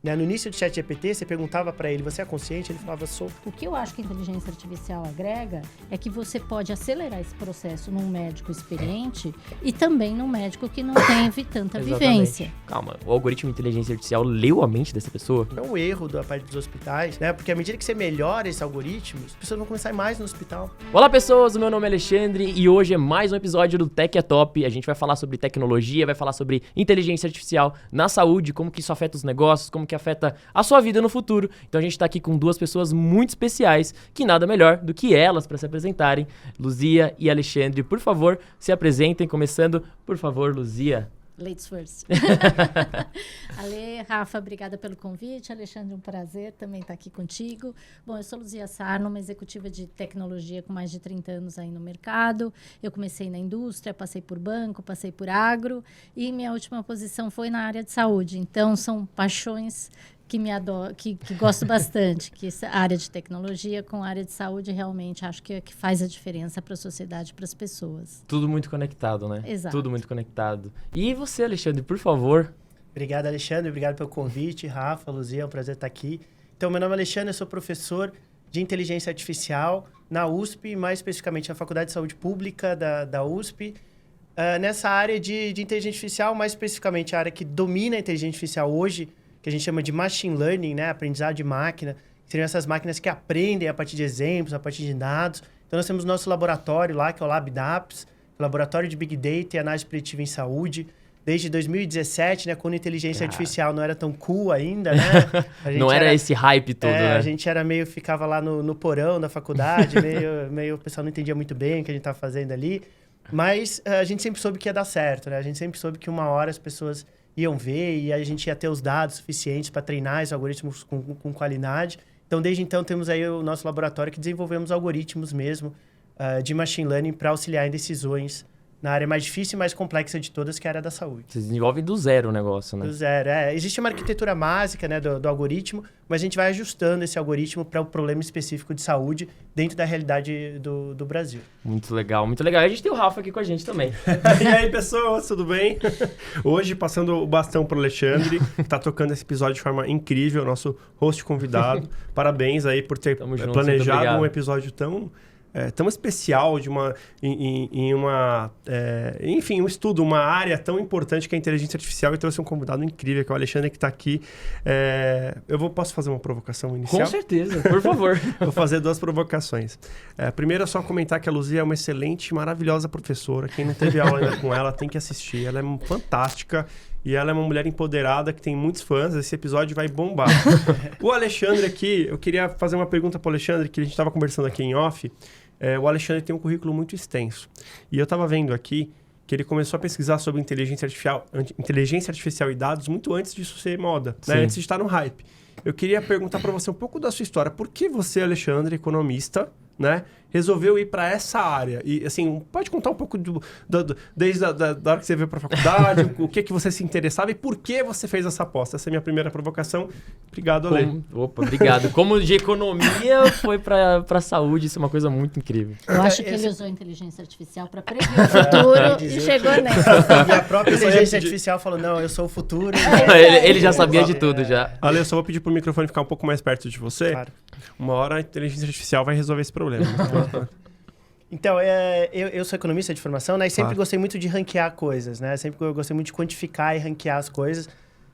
Né? No início do ChatGPT, você perguntava para ele, você é consciente? Ele falava, sou. O que eu acho que a inteligência artificial agrega é que você pode acelerar esse processo num médico experiente e também num médico que não teve tanta vivência. Calma, o algoritmo de inteligência artificial leu a mente dessa pessoa? É um erro da parte dos hospitais, né? Porque à medida que você melhora esses algoritmos, as pessoas vão começar a ir mais no hospital. Olá pessoas, o meu nome é Alexandre e hoje é mais um episódio do Tech é Top. A gente vai falar sobre tecnologia, vai falar sobre inteligência artificial na saúde, como que isso afeta os negócios, como que afeta a sua vida no futuro. Então a gente tá aqui com duas pessoas muito especiais, que nada melhor do que elas para se apresentarem. Luzia e Alexandre, por favor, se apresentem, começando, por favor, Luzia. Ladies first. Ale, Rafa, obrigada pelo convite. Alexandre, um prazer também estar aqui contigo. Bom, eu sou Luzia Sarno, uma executiva de tecnologia com mais de 30 anos aí no mercado. Eu comecei na indústria, passei por banco, passei por agro e minha última posição foi na área de saúde. Então, são paixões que gosto bastante, que essa área de tecnologia com a área de saúde realmente acho que é que faz a diferença para a sociedade, para as pessoas. Tudo muito conectado, né? Exato. Tudo muito conectado. E você, Alexandre, por favor? Obrigado, Alexandre. Obrigado pelo convite. Rafa, Luzia, é um prazer estar aqui. Então, meu nome é Alexandre, eu sou professor de inteligência artificial na USP, mais especificamente na Faculdade de Saúde Pública da USP. Nessa área de inteligência artificial, mais especificamente a área que domina a inteligência artificial hoje, que a gente chama de machine learning, né? Aprendizado de máquina, que seriam essas máquinas que aprendem a partir de exemplos, a partir de dados. Então, nós temos nosso laboratório lá, que é o LabDAPS, Laboratório de Big Data e Análise Preditiva em Saúde, desde 2017, né? Quando a inteligência artificial não era tão cool ainda, né? Não era esse hype todo, né? A gente era ficava lá no porão da faculdade, o pessoal não entendia muito bem o que a gente estava fazendo ali. Mas a gente sempre soube que ia dar certo, né? A gente sempre soube que uma hora as pessoas iam ver e a gente ia ter os dados suficientes para treinar os algoritmos com qualidade. Então, desde então, temos aí o nosso laboratório que desenvolvemos algoritmos mesmo de machine learning para auxiliar em decisões na área mais difícil e mais complexa de todas, que é a área da saúde. Vocês desenvolvem do zero o negócio, né? Do zero, Existe uma arquitetura básica, né, do algoritmo, mas a gente vai ajustando esse algoritmo para o problema específico de saúde dentro da realidade do Brasil. Muito legal, muito legal. E a gente tem o Rafa aqui com a gente também. E aí, pessoas, tudo bem? Hoje, passando o bastão para o Alexandre, que tá tocando esse episódio de forma incrível, nosso host convidado. Parabéns aí por ter planejado um episódio tão especial enfim, um estudo, uma área tão importante que é a inteligência artificial, e trouxe um convidado incrível, que é o Alexandre, que está aqui. Posso fazer uma provocação inicial? Com certeza, por favor. Vou fazer duas provocações. Primeiro é só comentar que a Luzia é uma excelente, maravilhosa professora. Quem não teve aula ainda com ela tem que assistir. Ela é fantástica. E ela é uma mulher empoderada que tem muitos fãs. Esse episódio vai bombar. O Alexandre aqui, eu queria fazer uma pergunta para o Alexandre, que a gente estava conversando aqui em off. O Alexandre tem um currículo muito extenso. E eu estava vendo aqui que ele começou a pesquisar sobre inteligência artificial e dados muito antes disso ser moda, né? Antes de estar no hype. Eu queria perguntar para você um pouco da sua história. Por que você, Alexandre, economista, né, resolveu ir para essa área? E, assim, pode contar um pouco desde a hora que você veio para a faculdade, o que você se interessava e por que você fez essa aposta? Essa é a minha primeira provocação. Obrigado, Ale. Opa, obrigado. Como de economia foi para saúde, isso é uma coisa muito incrível. Eu acho que ele usou a inteligência artificial para prever o futuro e chegou nessa. E a própria inteligência artificial falou, não, eu sou o futuro. Ele já sabia de tudo, já. Ale, eu só vou pedir pro microfone ficar um pouco mais perto de você. Claro. Uma hora a inteligência artificial vai resolver esse problema. Então, eu sou economista de formação, né? E sempre gostei muito de ranquear coisas, né? Sempre gostei muito de quantificar e ranquear as coisas,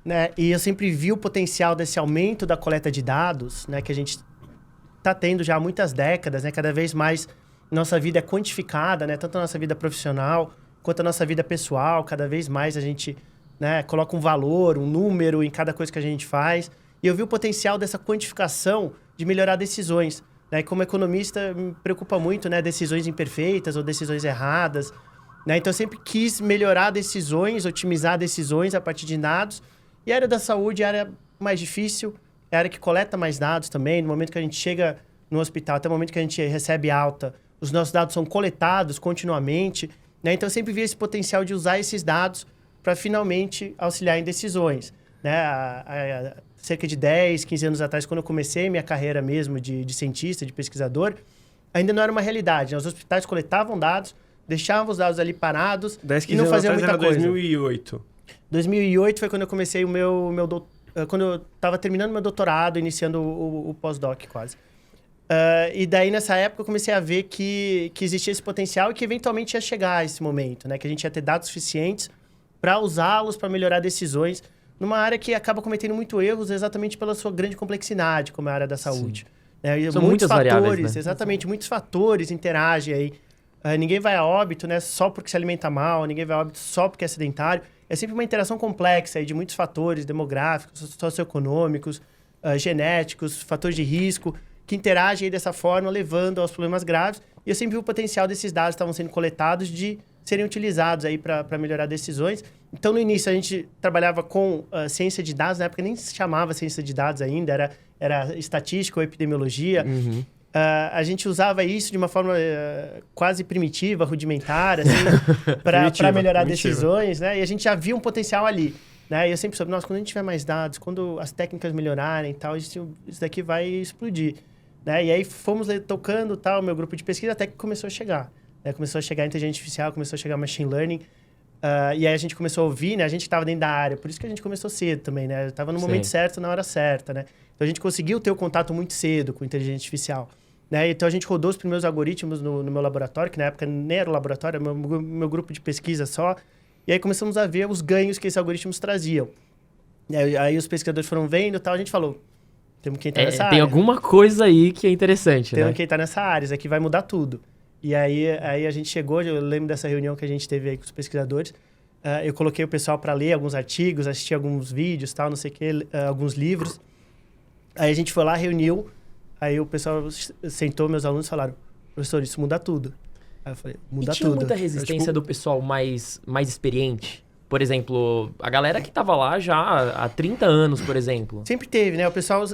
né? E eu sempre vi o potencial desse aumento da coleta de dados, né? Que a gente está tendo já há muitas décadas, né? Cada vez mais nossa vida é quantificada, né? Tanto a nossa vida profissional quanto a nossa vida pessoal. Cada vez mais a gente, né, coloca um valor, um número em cada coisa que a gente faz. E eu vi o potencial dessa quantificação de melhorar decisões. E como economista, me preocupa muito, né, decisões imperfeitas ou decisões erradas. Né? Então, eu sempre quis melhorar decisões, otimizar decisões a partir de dados. E a área da saúde é a área mais difícil, é a área que coleta mais dados também. No momento que a gente chega no hospital, até o momento que a gente recebe alta, os nossos dados são coletados continuamente. Né? Então, eu sempre vi esse potencial de usar esses dados para finalmente auxiliar em decisões. Né? Cerca de 10, 15 anos atrás, quando eu comecei minha carreira mesmo de cientista, de pesquisador, ainda não era uma realidade. Né? Os hospitais coletavam dados, deixavam os dados ali parados 10, 15 e não faziam anos muita atrás coisa. Era 2008. 2008 foi quando eu comecei o meu quando eu estava terminando meu doutorado, iniciando o pós-doc quase. E daí, nessa época, eu comecei a ver que existia esse potencial e que eventualmente ia chegar esse momento, né? Que a gente ia ter dados suficientes para usá-los, para melhorar decisões, numa área que acaba cometendo muito erros exatamente pela sua grande complexidade, como é a área da saúde. Né? São muitas variáveis, né? Exatamente, muitos fatores interagem aí. Ninguém vai a óbito, né, só porque se alimenta mal, ninguém vai a óbito só porque é sedentário. É sempre uma interação complexa aí de muitos fatores demográficos, socioeconômicos, genéticos, fatores de risco, que interagem aí dessa forma, levando aos problemas graves. E eu sempre vi o potencial desses dados que estavam sendo coletados de serem utilizados aí para melhorar decisões. Então, no início, a gente trabalhava com ciência de dados, na época nem se chamava ciência de dados ainda, era estatística ou epidemiologia. Uhum. A gente usava isso de uma forma quase primitiva, rudimentar, assim, para melhorar decisões, né? E a gente já via um potencial ali. Né? E eu sempre soube, nossa, quando a gente tiver mais dados, quando as técnicas melhorarem e tal, isso daqui vai explodir. Né? E aí fomos tocando tal, meu grupo de pesquisa, até que começou a chegar. Né? Começou a chegar a inteligência artificial, começou a chegar machine learning. E aí a gente começou a ouvir, né? A gente estava dentro da área, por isso que a gente começou cedo também, né? Estava no momento certo, na hora certa, né? Então a gente conseguiu ter o contato muito cedo com inteligência artificial. Né? Então a gente rodou os primeiros algoritmos no meu laboratório, que na época nem era o laboratório, era meu grupo de pesquisa só. E aí começamos a ver os ganhos que esses algoritmos traziam. Aí os pesquisadores foram vendo e tal, a gente falou, temos que entrar nessa área. Tem alguma coisa aí que é interessante, né? Temos que entrar nessa área, isso aqui vai mudar tudo. E aí a gente chegou, eu lembro dessa reunião que a gente teve aí com os pesquisadores, eu coloquei o pessoal para ler alguns artigos, assistir alguns vídeos, tal, não sei o quê, alguns livros. Aí a gente foi lá, reuniu, aí o pessoal sentou, meus alunos falaram, professor, isso muda tudo. Aí eu falei, muda tudo. E tinha muita resistência do pessoal mais experiente? Por exemplo, a galera que estava lá já há 30 anos, por exemplo. Sempre teve, né? O pessoal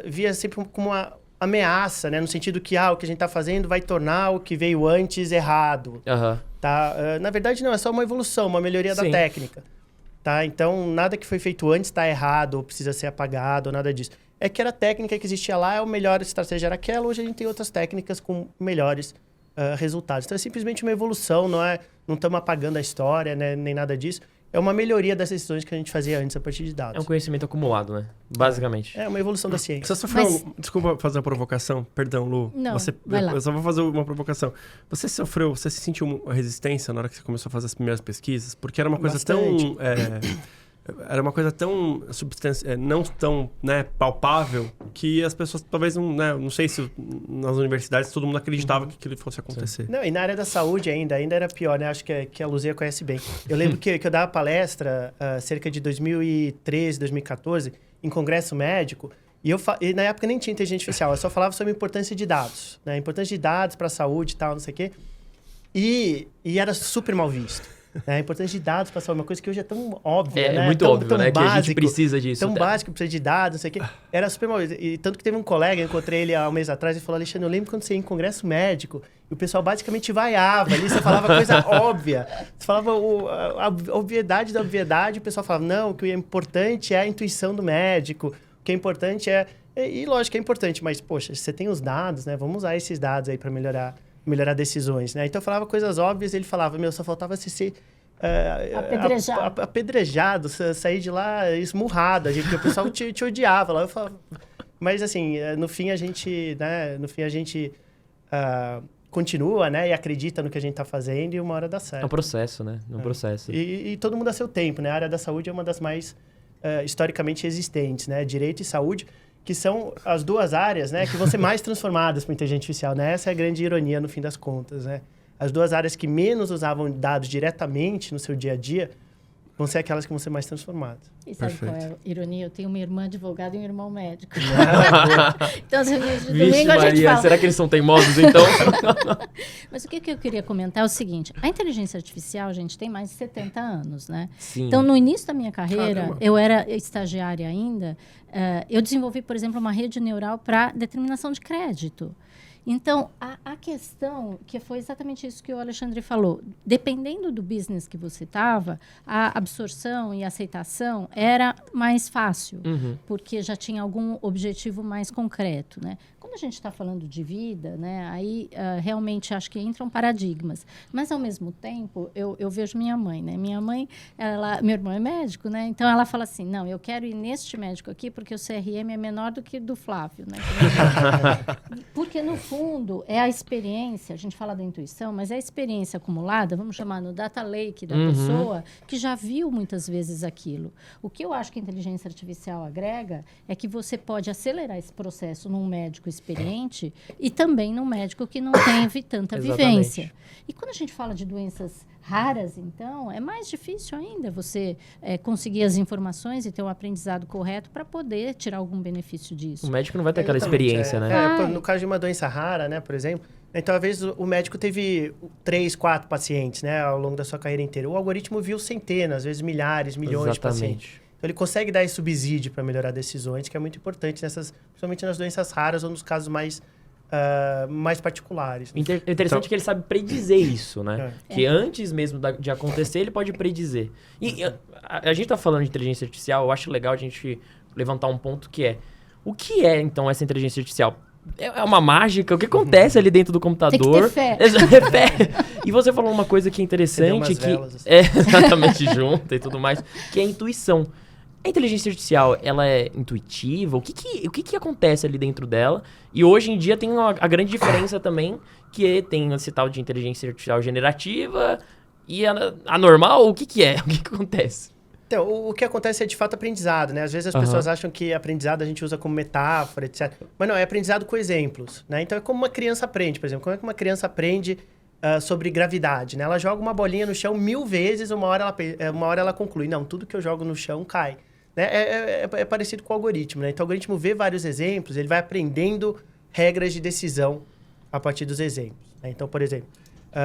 via sempre como uma ameaça, né? No sentido que, o que a gente está fazendo vai tornar o que veio antes errado. Uhum. Tá? Na verdade, não. É só uma evolução, uma melhoria da técnica. Tá? Então, nada que foi feito antes está errado ou precisa ser apagado ou nada disso. É que era a técnica que existia lá, a melhor estratégia era aquela. Hoje a gente tem outras técnicas com melhores resultados. Então, é simplesmente uma evolução, não estamos apagando a história, né? Nem nada disso. É uma melhoria das decisões que a gente fazia antes a partir de dados. É um conhecimento acumulado, né? Basicamente. É uma evolução da ciência. Você sofreu... Desculpa fazer uma provocação. Perdão, Lu. Não, vai lá. Eu só vou fazer uma provocação. Você se sentiu uma resistência na hora que você começou a fazer as primeiras pesquisas? Porque era uma coisa tão... era uma coisa tão não tão, né, palpável que as pessoas talvez não sei se nas universidades todo mundo acreditava que aquilo fosse acontecer. Não, e na área da saúde ainda era pior, né? Acho que a Luzia conhece bem. Eu lembro que eu dava palestra cerca de 2013, 2014, em congresso médico, e na época nem tinha inteligência artificial, eu só falava sobre a importância de dados, né? A importância de dados para a saúde e tal, não sei o quê. E era super mal visto. A importância de dados para saber uma coisa que hoje é tão óbvia, né? É muito óbvio, né? Básico, que a gente precisa disso. Tão básico, precisa de dados, não sei o quê. Era super mal. E tanto que teve um colega, eu encontrei ele há um mês atrás, e falou, Alexandre, eu lembro quando você ia em congresso médico, e o pessoal basicamente vaiava ali, você falava coisa óbvia. Você falava a obviedade da obviedade, o pessoal falava, não, o que é importante é a intuição do médico, o que é importante é... E lógico que é importante, mas, poxa, você tem os dados, né? Vamos usar esses dados aí para melhorar decisões, né? Então eu falava coisas óbvias, ele falava, só faltava você ser apedrejado, sair de lá esmurrado, porque o pessoal te odiava lá. Eu falava, mas assim, no fim a gente continua, né? E acredita no que a gente está fazendo e uma hora dá certo. É um processo, né? É um processo. E todo mundo a seu tempo, né? A área da saúde é uma das mais historicamente existentes, né? Direito e saúde, que são as duas áreas, né, que vão ser mais transformadas por inteligência artificial, né? Essa é a grande ironia no fim das contas, né? As duas áreas que menos usavam dados diretamente no seu dia a dia vão ser aquelas que vão ser mais transformadas. E sabe qual é a ironia? Eu tenho uma irmã advogada e um irmão médico. Então, de domingo a gente fala... será que eles são teimosos, então? Mas o que eu queria comentar é o seguinte. A inteligência artificial, gente, tem mais de 70 anos, né? Sim. Então, no início da minha carreira, eu era estagiária ainda, eu desenvolvi, por exemplo, uma rede neural para determinação de crédito. Então, a questão, que foi exatamente isso que o Alexandre falou, dependendo do business que você estava, a absorção e a aceitação era mais fácil, porque já tinha algum objetivo mais concreto, né? Quando a gente está falando de vida, né, aí realmente acho que entram paradigmas. Mas, ao mesmo tempo, eu vejo minha mãe, né? Minha mãe, meu irmão é médico, né? Então, ela fala assim, não, eu quero ir neste médico aqui porque o CRM é menor do que do Flávio, né? Porque, no fundo, é a experiência, a gente fala da intuição, mas é a experiência acumulada, vamos chamar no data lake da pessoa, que já viu muitas vezes aquilo. O que eu acho que a inteligência artificial agrega é que você pode acelerar esse processo num médico experiente e também num médico que não teve tanta vivência. E quando a gente fala de doenças raras, então, é mais difícil ainda você conseguir as informações e ter um aprendizado correto para poder tirar algum benefício disso. O médico não vai ter aquela experiência, né? No caso de uma doença rara, né, por exemplo, então, às vezes, o médico teve 3, 4 pacientes, né, ao longo da sua carreira inteira. O algoritmo viu centenas, às vezes milhares, milhões de pacientes. Então, ele consegue dar esse subsídio para melhorar decisões, que é muito importante, principalmente nas doenças raras ou nos casos mais particulares. Interessante que ele sabe predizer isso, né? Que antes mesmo de acontecer, ele pode predizer. E a gente tá falando de inteligência artificial, eu acho legal a gente levantar um ponto que é... O que é, então, essa inteligência artificial? É uma mágica? O que acontece ali dentro do computador? Tem que ter fé. Fé. E você falou uma coisa que é interessante, que velas, assim. é exatamente junto e tudo mais, que é a intuição. A inteligência artificial, ela é intuitiva? O que acontece ali dentro dela? E hoje em dia tem a grande diferença também, que tem esse tal de inteligência artificial generativa e a normal. O que é? O que acontece? Então, o que acontece é de fato aprendizado, né? Às vezes as pessoas acham que aprendizado a gente usa como metáfora, etc. Mas não, é aprendizado com exemplos, né? Então é como uma criança aprende, por exemplo. Como é que uma criança aprende sobre gravidade, né? Ela joga uma bolinha no chão 1000 vezes, uma hora ela conclui. Não, tudo que eu jogo no chão cai. Né? É parecido com o algoritmo, né? Então o algoritmo vê vários exemplos, ele vai aprendendo regras de decisão a partir dos exemplos. Né? Então, por exemplo,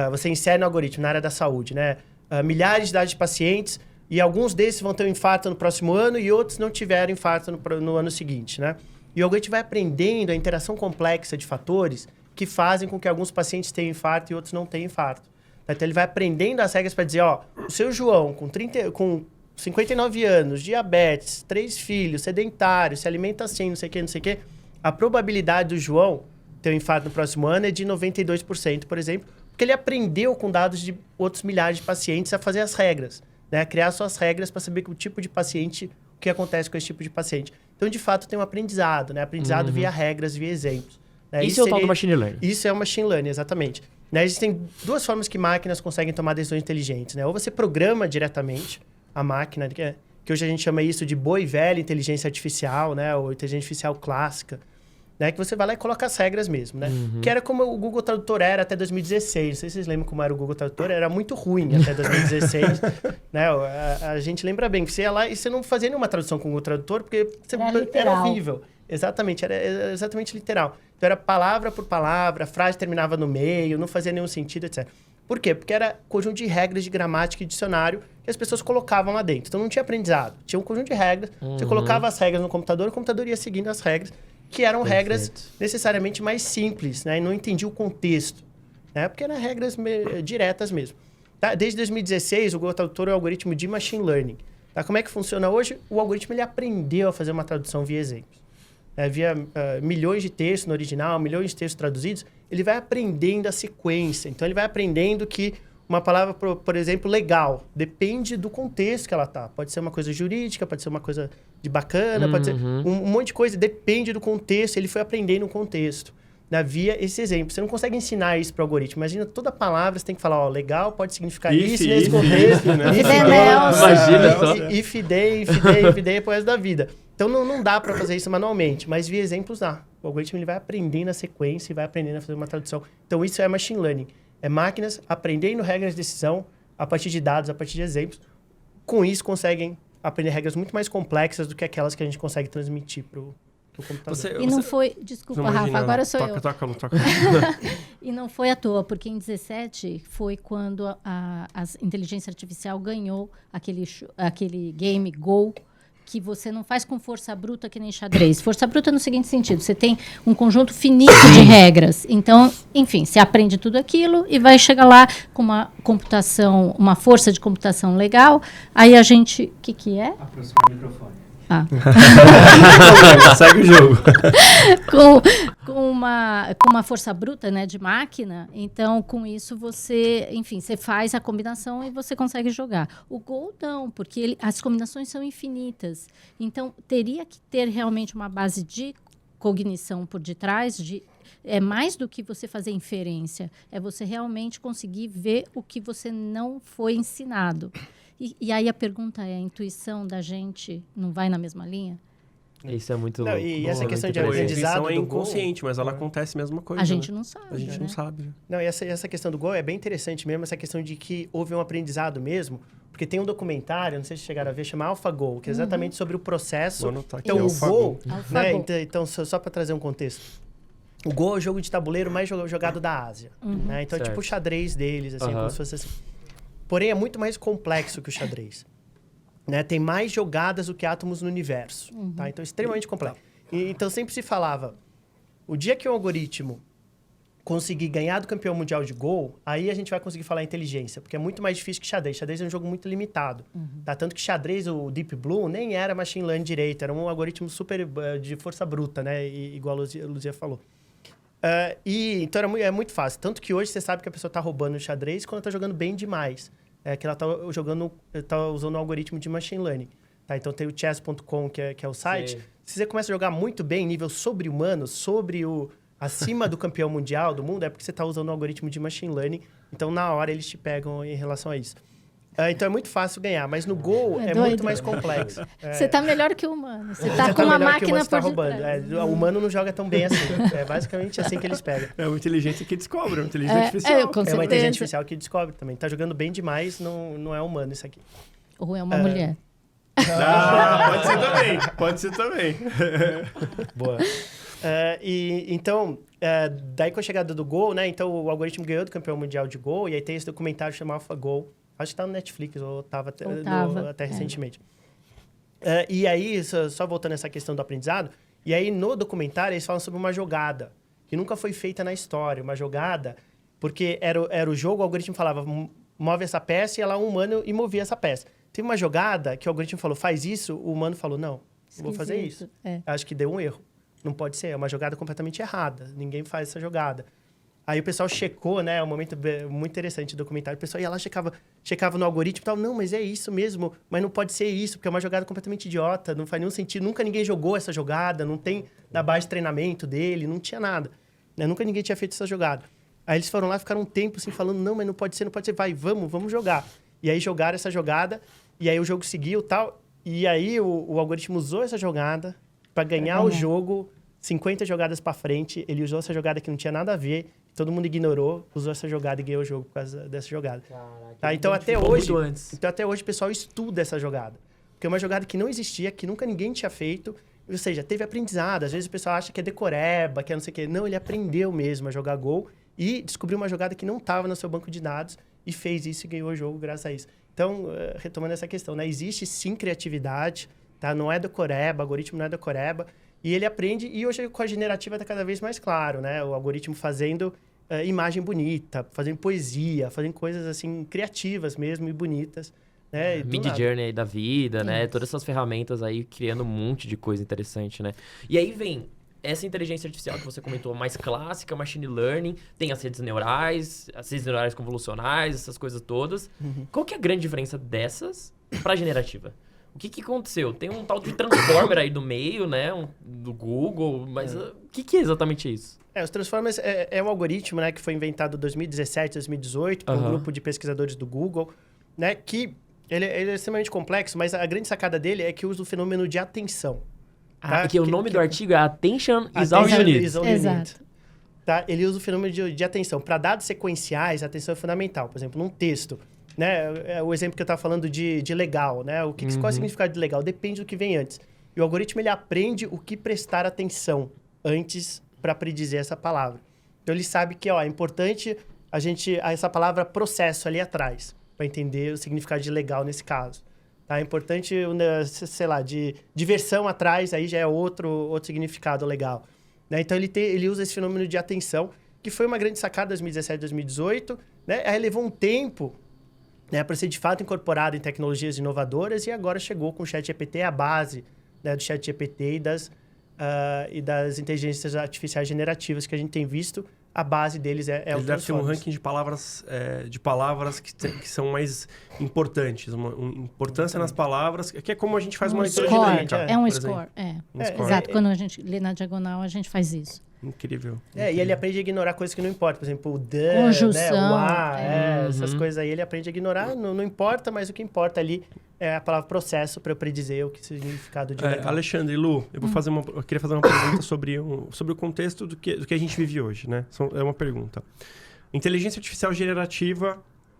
você insere no algoritmo na área da saúde, né? Milhares de dados de pacientes, e alguns desses vão ter um infarto no próximo ano e outros não tiveram infarto no ano seguinte, né? E o algoritmo vai aprendendo a interação complexa de fatores que fazem com que alguns pacientes tenham infarto e outros não tenham infarto. Então ele vai aprendendo as regras para dizer, ó, o seu João com 59 anos, diabetes, 3 filhos, sedentário, se alimenta assim, não sei o quê, a probabilidade do João ter um infarto no próximo ano é de 92%, por exemplo, porque ele aprendeu com dados de outros milhares de pacientes a fazer as regras, né? A criar suas regras para saber o tipo de paciente, o que acontece com esse tipo de paciente. Então, de fato, tem um aprendizado, né? Aprendizado via regras, via exemplos. Né? Isso é o tal do machine learning. Isso é o machine learning, exatamente. Né? Existem 2 formas que máquinas conseguem tomar decisões inteligentes, né? Ou você programa diretamente a máquina, que hoje a gente chama isso de boa e velha inteligência artificial, né? Ou inteligência artificial clássica, né? Que você vai lá e coloca as regras mesmo, né? Que era como o Google Tradutor era até 2016. Não sei se vocês lembram como era o Google Tradutor. Era muito ruim até 2016. Né? A gente lembra bem que você ia lá e você não fazia nenhuma tradução com o Google Tradutor porque era horrível. Exatamente, era exatamente literal. Então era palavra por palavra, a frase terminava no meio, não fazia nenhum sentido, etc. Por quê? Porque era conjunto de regras de gramática e dicionário que as pessoas colocavam lá dentro. Então não tinha aprendizado. Tinha um conjunto de regras. Você colocava as regras no computador, o computador ia seguindo as regras, que eram regras necessariamente mais simples, né? E não entendia o contexto, né? Porque eram regras diretas mesmo. Tá? Desde 2016, o Google Tradutor é um algoritmo de machine learning. Tá? Como é que funciona hoje? O algoritmo ele aprendeu a fazer uma tradução via exemplos. Via milhões de textos no original, milhões de textos traduzidos, ele vai aprendendo a sequência. Então, ele vai aprendendo que uma palavra, por exemplo, legal, depende do contexto que ela tá. Pode ser uma coisa jurídica, pode ser uma coisa de bacana, pode ser um monte de coisa, depende do contexto. Ele foi aprendendo o contexto, né, via esse exemplo. Você não consegue ensinar isso para o algoritmo. Imagina, toda palavra você tem que falar, ó, legal pode significar isso nesse contexto. Imagina. If day, pro resto da vida. Então, não dá para fazer isso manualmente, mas via exemplos dá. O algoritmo ele vai aprendendo a sequência e vai aprendendo a fazer uma tradução. Então, isso é machine learning. É máquinas aprendendo regras de decisão a partir de dados, a partir de exemplos. Com isso, conseguem aprender regras muito mais complexas do que aquelas que a gente consegue transmitir para o computador. E não foi... Desculpa, Rafa, agora sou eu. Toca. E não foi à toa, porque em 2017 foi quando a inteligência artificial ganhou aquele game Go, que você não faz com força bruta que nem xadrez. Força bruta no seguinte sentido, você tem um conjunto finito de regras. Então, enfim, você aprende tudo aquilo e vai chegar lá com uma computação, uma força de computação legal. Aí a gente... O que é? Aproximar o microfone. Segue o jogo. com uma força bruta, né, de máquina. Então, com isso, você faz a combinação e você consegue jogar. O Go não, porque as combinações são infinitas. Então, teria que ter realmente uma base de cognição por detrás, é mais do que você fazer inferência. É você realmente conseguir ver o que você não foi ensinado. E aí a pergunta é, a intuição da gente não vai na mesma linha? Isso é muito não, louco. e essa questão de A aprendizado intuição é do inconsciente, Go, mas ela acontece a mesma coisa. A gente né? não sabe. A gente não sabe. Não, e essa questão do Go é bem interessante mesmo, essa questão de que houve um aprendizado mesmo, porque tem um documentário, não sei se chegaram a ver, chama AlphaGo, que é exatamente sobre o processo. Aqui, Então, o Go, né, AlphaGo. então só para trazer um contexto. O Go é o jogo de tabuleiro mais jogado da Ásia. Né? Então, é tipo o xadrez deles, assim, como se fosse assim. Porém, é muito mais complexo que o xadrez. Né? Tem mais jogadas do que átomos no universo. Tá? Então, é extremamente complexo. Então, sempre se falava, o dia que o algoritmo conseguir ganhar do campeão mundial de Go, aí a gente vai conseguir falar inteligência, porque é muito mais difícil que xadrez. Xadrez é um jogo muito limitado. Tá? Tanto que xadrez, o Deep Blue, nem era machine learning direito, era um algoritmo super de força bruta, né? igual a Luzia falou. Então, é muito fácil. Tanto que hoje você sabe que a pessoa está roubando o xadrez quando está jogando bem demais. Que ela está usando um algoritmo de machine learning. Tá? Então, tem o chess.com, que é o site. Sim. Se você começa a jogar muito bem, nível sobre-humano, acima do campeão mundial do mundo, é porque você está usando um algoritmo de machine learning. Então, na hora, eles te pegam em relação a isso. Então, é muito fácil ganhar. Mas no Go, é muito mais complexo. Você está melhor que o humano. Você está com uma máquina por detrás. O humano não joga tão bem assim. É basicamente assim que eles pegam. É uma inteligência que descobre, uma inteligência artificial. Com certeza. É uma inteligência artificial que descobre também. Está jogando bem demais, não é humano isso aqui. Ou é uma mulher. Pode ser também. Boa. Então, daí com a chegada do Go, né? Então, o algoritmo ganhou do campeão mundial de Go. E aí tem esse documentário chamado AlphaGo. Acho que tá no Netflix, ou estava até recentemente. E aí, só voltando a essa questão do aprendizado, e aí no documentário eles falam sobre uma jogada, que nunca foi feita na história. Uma jogada, porque era o jogo, o algoritmo falava, move essa peça, e ia lá um humano e movia essa peça. Teve uma jogada que o algoritmo falou, faz isso, o humano falou, não vou fazer isso. Acho que deu um erro. Não pode ser, é uma jogada completamente errada. Ninguém faz essa jogada. Aí o pessoal checou, né? É um momento muito interessante do documentário. O pessoal ia lá, checava no algoritmo e tal. Não, mas é isso mesmo. Mas não pode ser isso, porque é uma jogada completamente idiota. Não faz nenhum sentido. Nunca ninguém jogou essa jogada. Não tem na base de treinamento dele. Não tinha nada. Né? Nunca ninguém tinha feito essa jogada. Aí eles foram lá, ficaram um tempo assim, falando, não, mas não pode ser, não pode ser. Vai, vamos jogar. E aí jogaram essa jogada. E aí o jogo seguiu e tal. E aí o algoritmo usou essa jogada para ganhar o jogo 50 jogadas para frente. Ele usou essa jogada que não tinha nada a ver. Todo mundo ignorou, usou essa jogada e ganhou o jogo por causa dessa jogada. Caraca, tá? Então, até hoje o pessoal estuda essa jogada. Porque é uma jogada que não existia, que nunca ninguém tinha feito. Ou seja, teve aprendizado. Às vezes o pessoal acha que é decoreba, que é não sei o quê. Não, ele aprendeu mesmo a jogar Go e descobriu uma jogada que não estava no seu banco de dados e fez isso e ganhou o jogo graças a isso. Então, retomando essa questão, né? Existe sim criatividade, tá? Não é decoreba, o algoritmo não é decoreba. E ele aprende, e hoje com a generativa está cada vez mais claro, né? O algoritmo fazendo imagem bonita, fazendo poesia, fazendo coisas assim criativas mesmo e bonitas. Né? Midjourney aí da vida, né? Todas essas ferramentas aí criando um monte de coisa interessante, né? E aí vem essa inteligência artificial que você comentou, mais clássica, machine learning, tem as redes neurais convolucionais, essas coisas todas. Qual que é a grande diferença dessas para a generativa? O que aconteceu? Tem um tal de Transformer aí do meio, né? Do Google, mas o que é exatamente isso? Os Transformers é um algoritmo, né, que foi inventado em 2017, 2018, por um grupo de pesquisadores do Google, né? Que ele é extremamente complexo, mas a grande sacada dele é que usa o fenômeno de atenção. Tá? O nome do artigo é Attention is all you need. Exato. Tá? Ele usa o fenômeno de atenção. Para dados sequenciais, a atenção é fundamental. Por exemplo, num texto, né? O exemplo que eu estava falando de legal, né? Qual é o significado de legal? Depende do que vem antes. E o algoritmo, ele aprende o que prestar atenção antes para predizer essa palavra. Então, ele sabe que é importante essa palavra processo ali atrás, para entender o significado de legal nesse caso. Tá? É importante, sei lá, de diversão atrás, aí já é outro significado legal. Né? Então, ele usa esse fenômeno de atenção, que foi uma grande sacada em 2017, 2018. Né? Aí levou um tempo, né, para ser de fato incorporado em tecnologias inovadoras e agora chegou com o ChatGPT, a base, né, do ChatGPT e das inteligências artificiais generativas que a gente tem visto. A base deles é Ele deve ter um ranking de palavras que são mais importantes. Uma importância nas palavras, que é como a gente faz uma leitura dinâmica. É um score. Exato. Quando a gente lê na diagonal, a gente faz isso. Incrível. E ele aprende a ignorar coisas que não importam. Por exemplo, o the, conjunção, né, o a, essas coisas aí. Ele aprende a ignorar, não importa, mas o que importa ali é a palavra processo para eu predizer o que significado de legal. Alexandre, Lu, eu queria fazer uma pergunta sobre o contexto do que a gente vive hoje, né? É uma pergunta. Inteligência artificial generativa.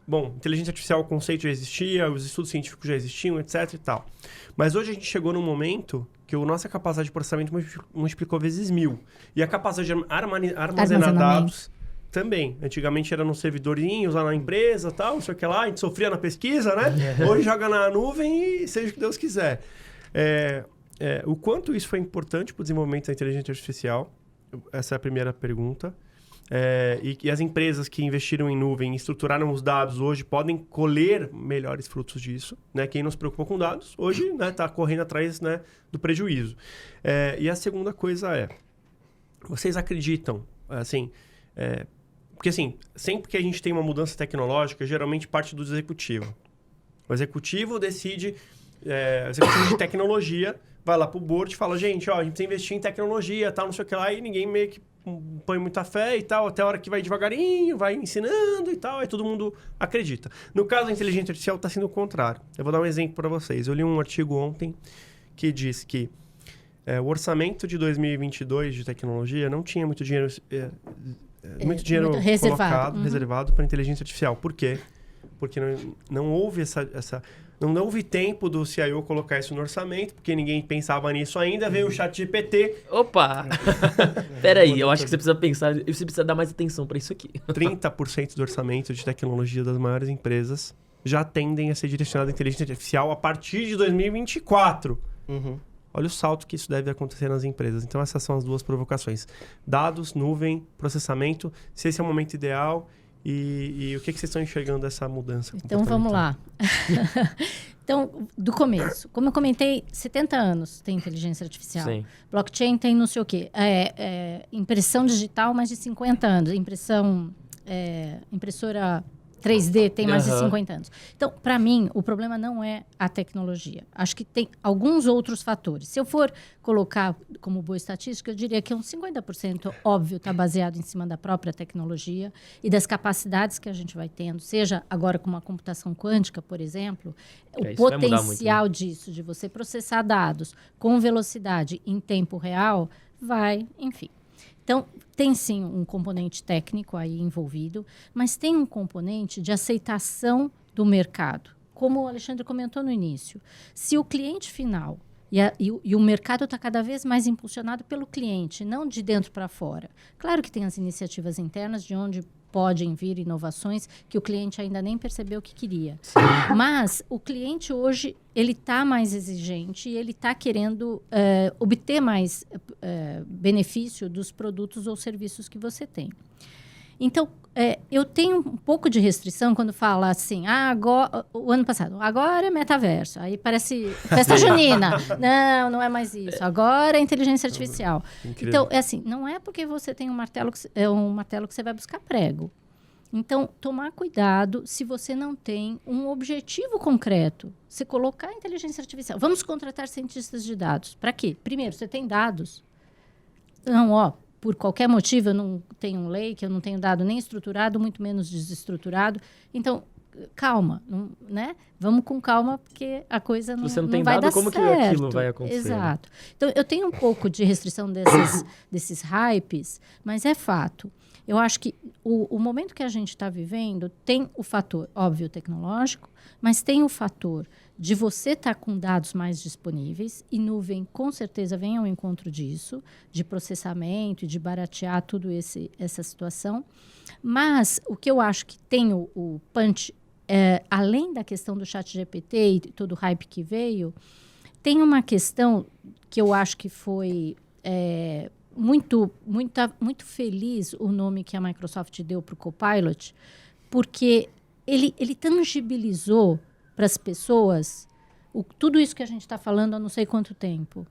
Bom, inteligência artificial, o conceito já existia, os estudos científicos já existiam, etc e tal. Mas hoje a gente chegou num momento que a nossa capacidade de processamento multiplicou vezes 1000. E a capacidade de armazenar dados também. Antigamente era num servidorzinho, lá na empresa, tal, não sei o que lá, a gente sofria na pesquisa, né? Hoje joga na nuvem e seja o que Deus quiser. O quanto isso foi importante para o desenvolvimento da inteligência artificial? Essa é a primeira pergunta. E as empresas que investiram em nuvem e estruturaram os dados hoje podem colher melhores frutos disso. Né? Quem não se preocupa com dados, hoje está correndo atrás, né, do prejuízo. E a segunda coisa vocês acreditam, assim... porque assim, sempre que a gente tem uma mudança tecnológica, geralmente parte do executivo. O executivo decide... o executivo de tecnologia vai lá para o board e fala, gente, a gente precisa investir em tecnologia, tal, não sei o que lá, e ninguém meio que põe muita fé e tal, até a hora que vai devagarinho, vai ensinando e tal, aí todo mundo acredita. No caso da inteligência artificial, está sendo o contrário. Eu vou dar um exemplo para vocês. Eu li um artigo ontem que diz que o orçamento de 2022 de tecnologia não tinha muito dinheiro, reservado para inteligência artificial. Por quê? Porque não houve não houve tempo do CIO colocar isso no orçamento, porque ninguém pensava nisso ainda. Veio o ChatGPT. Opa! Peraí, eu acho que você precisa pensar, você precisa dar mais atenção para isso aqui. 30% do orçamento de tecnologia das maiores empresas já tendem a ser direcionado à inteligência artificial a partir de 2024. Olha o salto que isso deve acontecer nas empresas. Então, essas são as duas provocações. Dados, nuvem, processamento. Se esse é o momento ideal... E o que vocês estão enxergando dessa mudança? Então, vamos lá. Então, do começo. Como eu comentei, 70 anos tem inteligência artificial. Sim. Blockchain tem não sei o quê. Impressão digital, mais de 50 anos. Impressora 3D tem mais de 50 anos. Então, para mim, o problema não é a tecnologia. Acho que tem alguns outros fatores. Se eu for colocar como boa estatística, eu diria que uns 50%, óbvio, está baseado em cima da própria tecnologia e das capacidades que a gente vai tendo, seja agora com uma computação quântica, por exemplo, o potencial disso, de você processar dados com velocidade em tempo real, enfim. Então, tem sim um componente técnico aí envolvido, mas tem um componente de aceitação do mercado. Como o Alexandre comentou no início, se o cliente final e o mercado está cada vez mais impulsionado pelo cliente, não de dentro para fora. Claro que tem as iniciativas internas de onde podem vir inovações que o cliente ainda nem percebeu o que queria. Sim. Mas o cliente hoje ele está mais exigente e ele está querendo obter mais benefício dos produtos ou serviços que você tem. Então, eu tenho um pouco de restrição quando fala assim, agora, o ano passado, agora é metaverso, aí parece festa junina. Não é mais isso. Agora é inteligência artificial. Incrível. Então, assim, não é porque você tem um martelo que você vai buscar prego. Então, tomar cuidado se você não tem um objetivo concreto. Você colocar a inteligência artificial. Vamos contratar cientistas de dados. Para quê? Primeiro, você tem dados? Não, por qualquer motivo, eu não tenho um lake, eu não tenho dado nem estruturado, muito menos desestruturado. Então, calma, né? Vamos com calma, porque a coisa não vai dar certo. Você não tem dado, como que aquilo vai acontecer? Exato. Então, eu tenho um pouco de restrição desses hypes, mas é fato. Eu acho que o momento que a gente está vivendo tem o fator, óbvio, tecnológico, mas tem o fator de você estar com dados mais disponíveis, e nuvem com certeza vem ao encontro disso, de processamento e de baratear tudo essa situação. Mas o que eu acho que tem o punch além da questão do ChatGPT e todo o hype que veio, tem uma questão que eu acho que foi muito feliz o nome que a Microsoft deu para o Copilot, porque ele tangibilizou para as pessoas tudo isso que a gente está falando há não sei quanto tempo.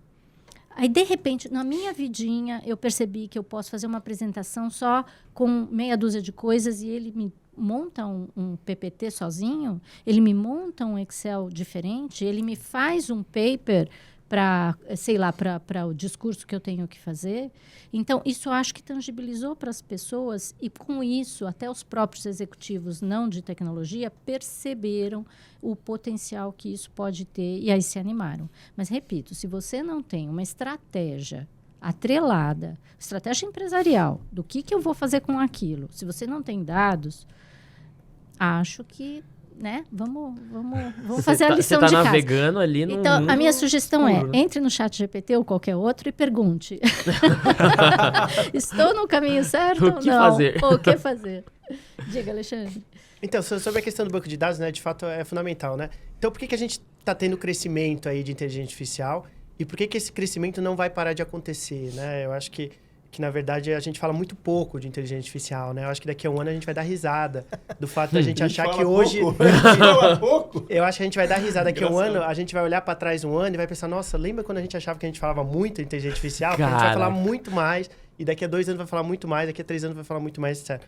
Aí, de repente, na minha vidinha, eu percebi que eu posso fazer uma apresentação só com meia dúzia de coisas e ele me monta um PPT sozinho, ele me monta um Excel diferente, ele me faz um paper para, sei lá, para o discurso que eu tenho que fazer. Então, isso eu acho que tangibilizou para as pessoas e, com isso, até os próprios executivos não de tecnologia perceberam o potencial que isso pode ter e aí se animaram. Mas, repito, se você não tem uma estratégia atrelada, estratégia empresarial, do que eu vou fazer com aquilo, se você não tem dados, acho que... né? Vamos fazer a lição de casa. Você está navegando ali no Então, a minha sugestão escuro, é, entre no ChatGPT ou qualquer outro e pergunte. Estou no caminho certo ou não? O que fazer? Ou o que fazer? Diga, Alexandre. Então, sobre a questão do banco de dados, né, de fato é fundamental, né? Então, por que a gente está tendo crescimento aí de inteligência artificial e por que esse crescimento não vai parar de acontecer, né? Eu acho que na verdade, a gente fala muito pouco de inteligência artificial, né? Eu acho que daqui a um ano a gente vai dar risada do fato da gente achar que hoje... pouco. Eu acho que a gente vai dar risada daqui a um ano, a gente vai olhar para trás um ano e vai pensar, nossa, lembra quando a gente achava que a gente falava muito de inteligência artificial? Porque a gente vai falar muito mais, e daqui a 2 anos vai falar muito mais, daqui a 3 anos vai falar muito mais, etc.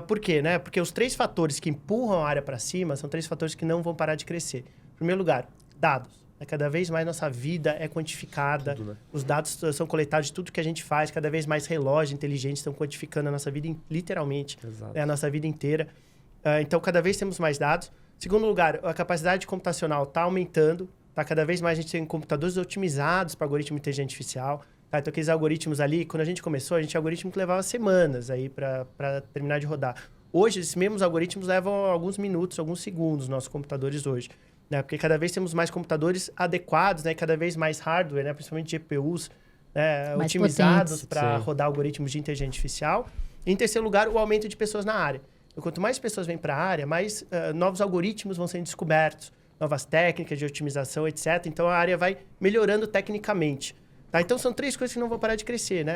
Por quê, né? Porque os 3 fatores que empurram a área para cima são 3 fatores que não vão parar de crescer. Em primeiro lugar, dados. Cada vez mais nossa vida é quantificada, tudo, né? Os dados são coletados de tudo que a gente faz, cada vez mais relógios inteligentes estão quantificando a nossa vida, literalmente, a nossa vida inteira. Então, cada vez temos mais dados. Segundo lugar, a capacidade computacional está aumentando, tá? Cada vez mais a gente tem computadores otimizados para algoritmo de inteligência artificial. Tá? Então, aqueles algoritmos ali, quando a gente começou, a gente tinha algoritmo que levava semanas aí para terminar de rodar. Hoje, esses mesmos algoritmos levam alguns minutos, alguns segundos nos nossos computadores hoje. Né? Porque cada vez temos mais computadores adequados, né? Cada vez mais hardware, né? Principalmente GPUs, né? Otimizados para rodar algoritmos de inteligência artificial. E, em terceiro lugar, o aumento de pessoas na área. Então, quanto mais pessoas vêm para a área, mais novos algoritmos vão sendo descobertos, novas técnicas de otimização, etc. Então, a área vai melhorando tecnicamente. Tá? Então, são 3 coisas que não vão parar de crescer. Né?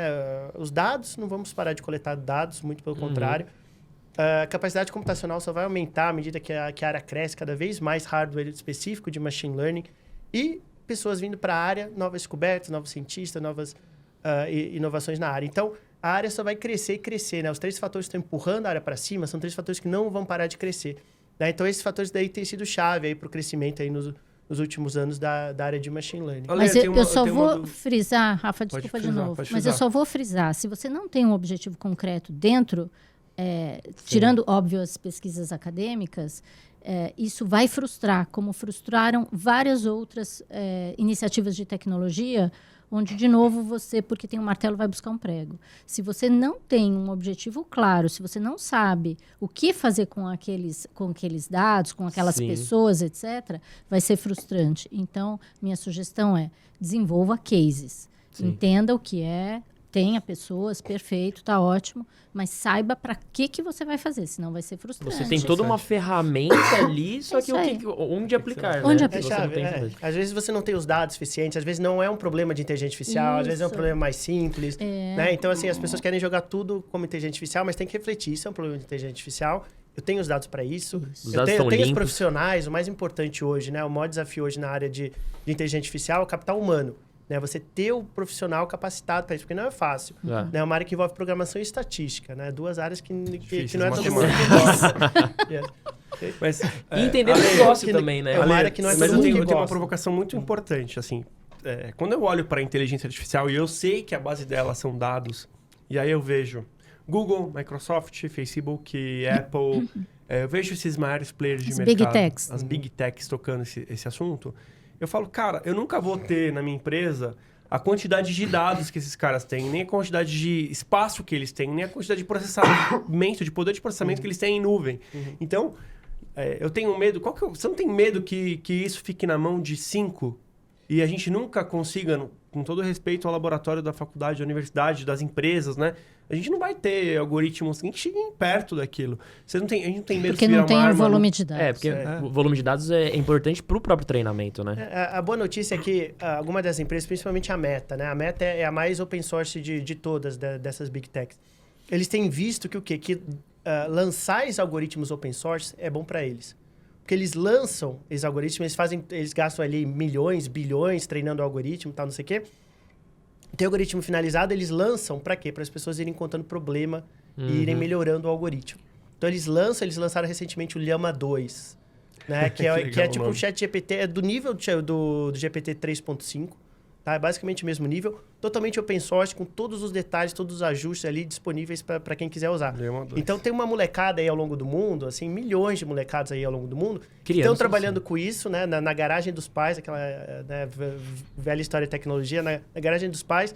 Os dados, não vamos parar de coletar dados, muito pelo contrário. A capacidade computacional só vai aumentar à medida que a área cresce, cada vez mais hardware específico de machine learning e pessoas vindo para a área, novas descobertas, novos cientistas, novas inovações na área. Então, a área só vai crescer e crescer. Né? Os 3 fatores que estão empurrando a área para cima são 3 fatores que não vão parar de crescer. Né? Então, esses fatores daí têm sido chave para o crescimento aí nos últimos anos da área de machine learning. Mas eu só vou frisar, Rafa, desculpa de novo, mas eu só vou frisar, se você não tem um objetivo concreto dentro... tirando, óbvio, as pesquisas acadêmicas, isso vai frustrar, como frustraram várias outras iniciativas de tecnologia, onde, de novo, você, porque tem um martelo, vai buscar um prego. Se você não tem um objetivo claro, se você não sabe o que fazer com aqueles dados, com aquelas pessoas, etc., vai ser frustrante. Então, minha sugestão é, desenvolva cases. Entenda o que é, tenha pessoas, perfeito, está ótimo, mas saiba para que você vai fazer, senão vai ser frustrante. Você tem toda uma ferramenta ali, só que onde aplicar, né? Onde aplicar. Às vezes você não tem os dados suficientes, às vezes não é um problema de inteligência artificial, às vezes é um problema mais simples. Né? Então, assim, as pessoas querem jogar tudo como inteligência artificial, mas tem que refletir, isso é um problema de inteligência artificial. Eu tenho os dados para isso. Eu tenho os profissionais, o mais importante hoje, né? O maior desafio hoje na área de inteligência artificial é o capital humano. Né? Você ter o profissional capacitado para isso, porque não é fácil. Né? É uma área que envolve programação e estatística, né? 2 áreas que não é todo mundo que gosta. Mas, e entender o negócio também, né? É uma área que não é todo mundo que gosta. Eu tenho uma provocação muito importante, assim. Quando eu olho para a inteligência artificial e eu sei que a base dela são dados, e aí eu vejo Google, Microsoft, Facebook, Apple, eu vejo esses maiores players de mercado, as Big Techs tocando esse assunto, eu falo, cara, eu nunca vou ter na minha empresa a quantidade de dados que esses caras têm, nem a quantidade de espaço que eles têm, nem a quantidade de processamento, de poder de processamento que eles têm em nuvem. Então, eu tenho medo... Você não tem medo que isso fique na mão de 5 e a gente nunca consiga com todo respeito ao laboratório da faculdade, da universidade, das empresas, né? A gente não vai ter algoritmos que cheguem perto daquilo. A gente não tem medo porque de virar não tem uma o arma. volume de dados. Porque o volume de dados é importante para o próprio treinamento, né? A boa notícia é que algumas das empresas, principalmente a Meta, né? A Meta é a mais open source de todas, dessas Big Techs. Eles têm visto que o quê? Que lançar esses algoritmos open source é bom para eles. Porque eles lançam esses algoritmos, eles gastam ali milhões, bilhões treinando o algoritmo e tal, não sei o quê. Tem o algoritmo finalizado, eles lançam para quê? Para as pessoas irem encontrando problema e irem melhorando o algoritmo. Então eles lançaram recentemente o Llama 2, né? que é tipo o ChatGPT, é do nível do GPT 3.5, tá? É basicamente o mesmo nível, totalmente open source, com todos os detalhes, todos os ajustes ali disponíveis para quem quiser usar. Então tem uma molecada aí ao longo do mundo, assim, milhões de molecados aí ao longo do mundo, que estão trabalhando com isso, né? Na garagem dos pais, aquela né, velha história de tecnologia, na garagem dos pais,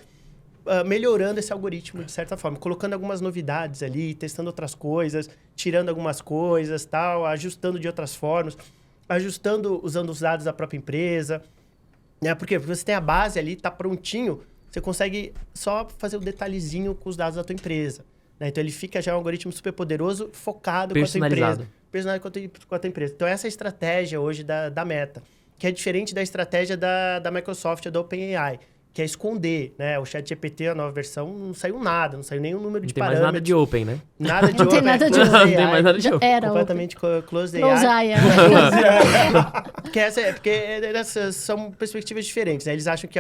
melhorando esse algoritmo de certa forma, colocando algumas novidades ali, testando outras coisas, tirando algumas coisas, tal, ajustando de outras formas, ajustando usando os dados da própria empresa. Por quê? Porque você tem a base ali, tá prontinho, você consegue só fazer o detalhezinho com os dados da tua empresa. Né? Então ele fica já um algoritmo super poderoso, focado com a tua empresa. Personalizado com a tua empresa. Então essa é a estratégia hoje da Meta, que é diferente da estratégia da Microsoft, da OpenAI, que é esconder, né? O ChatGPT, a nova versão, não saiu nada, não saiu nenhum número de parâmetros. Não tem mais nada de open, né? Nada de não open. Tem nada de open. Não tem mais nada de open. Era completamente closed AI. Porque essas são perspectivas diferentes, né? Eles acham que,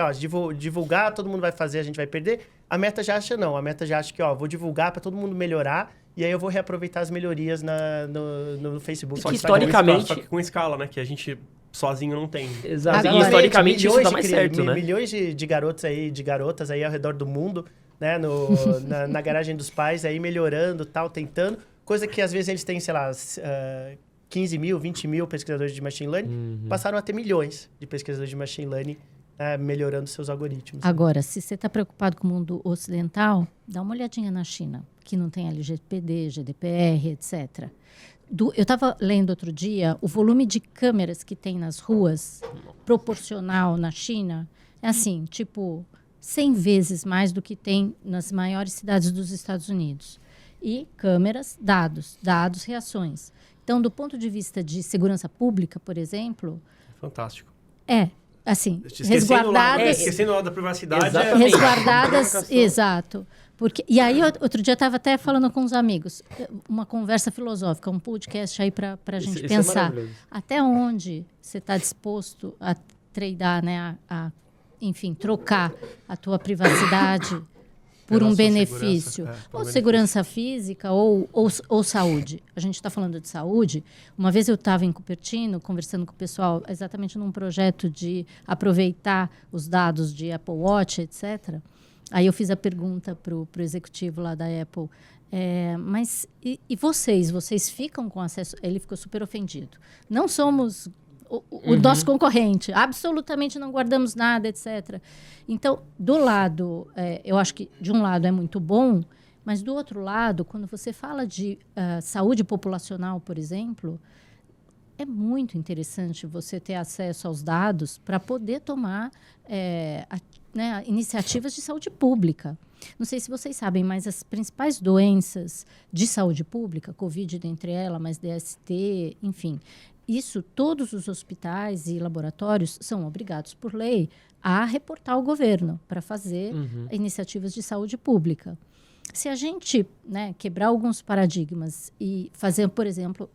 divulgar, todo mundo vai fazer, a gente vai perder. A Meta já acha não. A Meta já acha que, vou divulgar para todo mundo melhorar e aí eu vou reaproveitar as melhorias no Facebook. Só que historicamente... Só que com escala, né? Que a gente sozinho não tem. Exato. E historicamente isso dá mais certo, né? Milhões de garotas aí ao redor do mundo, né? Na garagem dos pais aí melhorando, tal, tentando. Coisa que às vezes eles têm, sei lá, 15 mil, 20 mil pesquisadores de machine learning, passaram a ter milhões de pesquisadores de machine learning melhorando seus algoritmos. Agora, se você está preocupado com o mundo ocidental, dá uma olhadinha na China, que não tem LGPD, GDPR, etc. Eu estava lendo outro dia, o volume de câmeras que tem nas ruas, proporcional na China, é assim, tipo, 100 vezes mais do que tem nas maiores cidades dos Estados Unidos. E câmeras, dados, reações. Então, do ponto de vista de segurança pública, por exemplo... Fantástico. Assim, resguardadas... Esquecendo o lado da privacidade. Resguardadas, exato. E aí, outro dia, eu estava até falando com uns amigos, uma conversa filosófica, um podcast aí para a gente pensar. Até onde você está disposto a tradear, né? Enfim, trocar a tua privacidade por um benefício. Ou segurança física ou saúde. A gente está falando de saúde. Uma vez eu estava em Cupertino, conversando com o pessoal, exatamente num projeto de aproveitar os dados de Apple Watch, etc., aí eu fiz a pergunta para o executivo lá da Apple, mas e vocês? Vocês ficam com acesso? Ele ficou super ofendido. Não somos o nosso concorrente, absolutamente não guardamos nada, etc. Então, do lado, eu acho que de um lado é muito bom, mas do outro lado, quando você fala de saúde populacional, por exemplo, é muito interessante você ter acesso aos dados para poder tomar iniciativas de saúde pública. Não sei se vocês sabem, mas as principais doenças de saúde pública, Covid dentre elas, mas DST, enfim, isso todos os hospitais e laboratórios são obrigados por lei a reportar ao governo para fazer iniciativas de saúde pública. Se a gente quebrar alguns paradigmas e fazer, por exemplo,